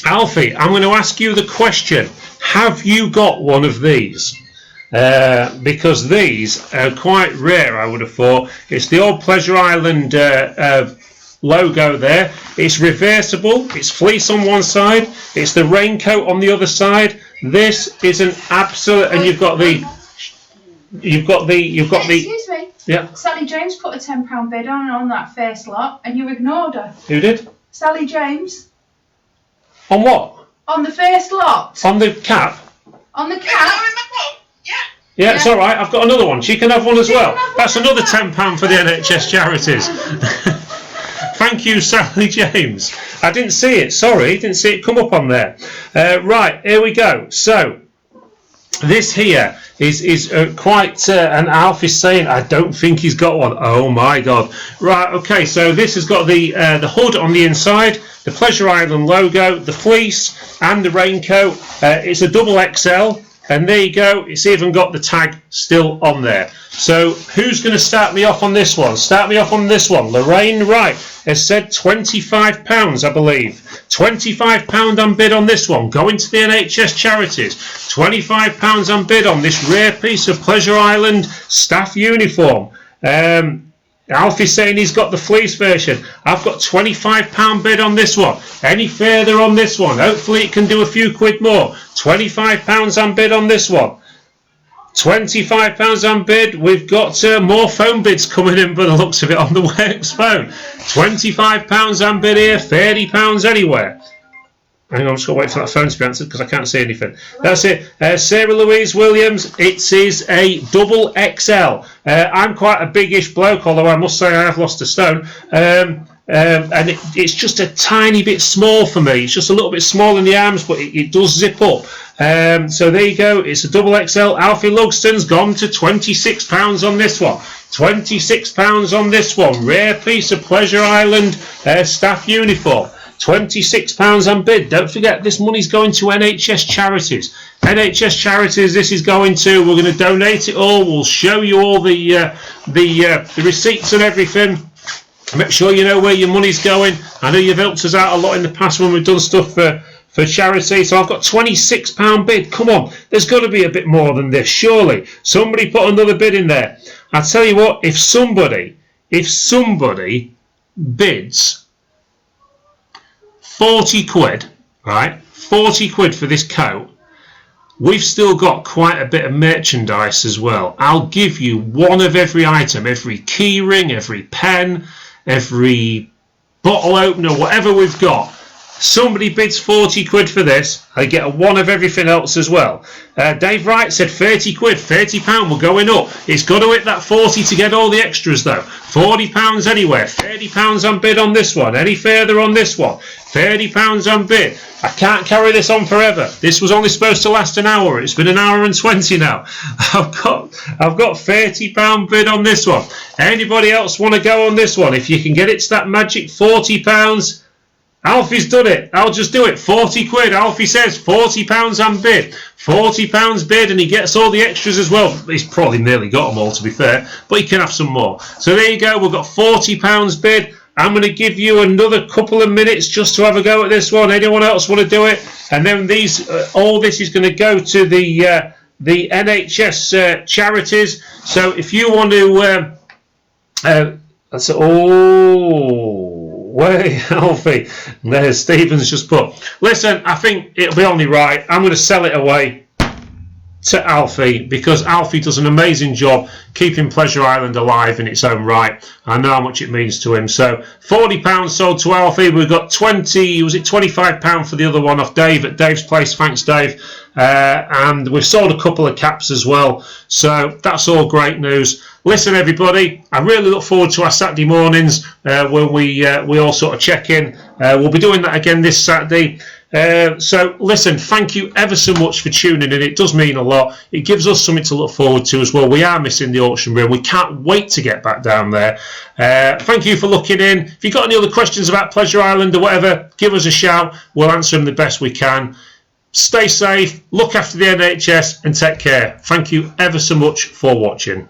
Alfie, I'm going to ask you the question. Have you got one of these? Because these are quite rare, I would have thought. It's the old Pleasure Island logo there. It's reversible. It's fleece on one side. It's the raincoat on the other side. This is an absolute... And you've got the... Excuse me. Yeah. Sally James put a £10 bid on that first lot, and you ignored her. Who did? Sally James. On what? On the first lot. On the cap? On the cap. Yeah, it's all right. I've got another one. She can have one as well. That's another £10 for the NHS charities. Thank you, Sally James. I didn't see it. Sorry, didn't see it come up on there. Right, here we go. So, this here is quite, and Alf is saying, I don't think he's got one. Oh my God. Right, okay, so this has got the hood on the inside, the Pleasure Island logo, the fleece, and the raincoat. It's a double XL, and there you go. It's even got the tag still on there. So, who's going to start me off on this one? Start me off on this one. Lorraine Wright has said £25, I believe. £25 on bid on this one. Going to the NHS charities. £25 on bid on this rare piece of Pleasure Island staff uniform. Alfie's saying he's got the fleece version. I've got £25 bid on this one. Any further on this one? Hopefully it can do a few quid more. £25 on bid on this one. £25 on bid. We've got more phone bids coming in by the looks of it on the works phone. £25 on bid here, £30 anywhere. Hang on, I'm just going to wait for that phone to be answered because I can't see anything. That's it. Sarah Louise Williams, it is a double XL. I'm quite a biggish bloke, although I must say I have lost a stone. And it's just a tiny bit small for me. It's just a little bit small in the arms, but it does zip up. So there you go. It's a double XL. Alfie Lugston's gone to £26 on this one. £26 on this one. Rare piece of Pleasure Island staff uniform. £26 on bid. Don't forget, this money's going to NHS charities. NHS charities this is going to. We're going to donate it all. We'll show you all the receipts and everything. Make sure you know where your money's going. I know you've helped us out a lot in the past when we've done stuff for charity. So I've got £26 bid. Come on, there's got to be a bit more than this, surely. Somebody put another bid in there. I tell you what, if somebody bids 40 quid, right, 40 quid for this coat, we've still got quite a bit of merchandise as well. I'll give you one of every item, every key ring, every pen, every bottle opener, whatever we've got. Somebody bids 40 quid for this, I get a one of everything else as well. Dave Wright said 30 quid, £30, we're going up. It's got to hit that 40 to get all the extras though. £40 anywhere, £30 on bid on this one. Any further on this one? £30 on bid. I can't carry this on forever. This was only supposed to last an hour. It's been an hour and 20 now. I've got £30 bid on this one. Anybody else want to go on this one? If you can get it to that magic £40, Alfie's done it. I'll just do it. 40 quid. Alfie says £40 on bid. £40 bid, and he gets all the extras as well. He's probably nearly got them all, to be fair, but he can have some more. So there you go. We've got £40 bid. I'm going to give you another couple of minutes just to have a go at this one. Anyone else want to do it? And then these, all this is going to go to the NHS charities. So if you want to, way, Alfie. There's Stephen's just put. Listen, I think it'll be only right. I'm going to sell it away to Alfie because Alfie does an amazing job keeping Pleasure Island alive in its own right. I know how much it means to him. So £40 sold to Alfie. We've got £25 for the other one off Dave at Dave's Place. Thanks, Dave. And we've sold a couple of caps as well. So that's all great news. Listen, everybody, I really look forward to our Saturday mornings when we all sort of check in. We'll be doing that again this Saturday. So listen, thank you ever so much for tuning in. It does mean a lot. It gives us something to look forward to as well. We are missing the auction room. We can't wait to get back down there. Thank you for looking in. If you've got any other questions about Pleasure Island or whatever, give us a shout. We'll answer them the best we can. Stay safe, look after the NHS and take care. Thank you ever so much for watching.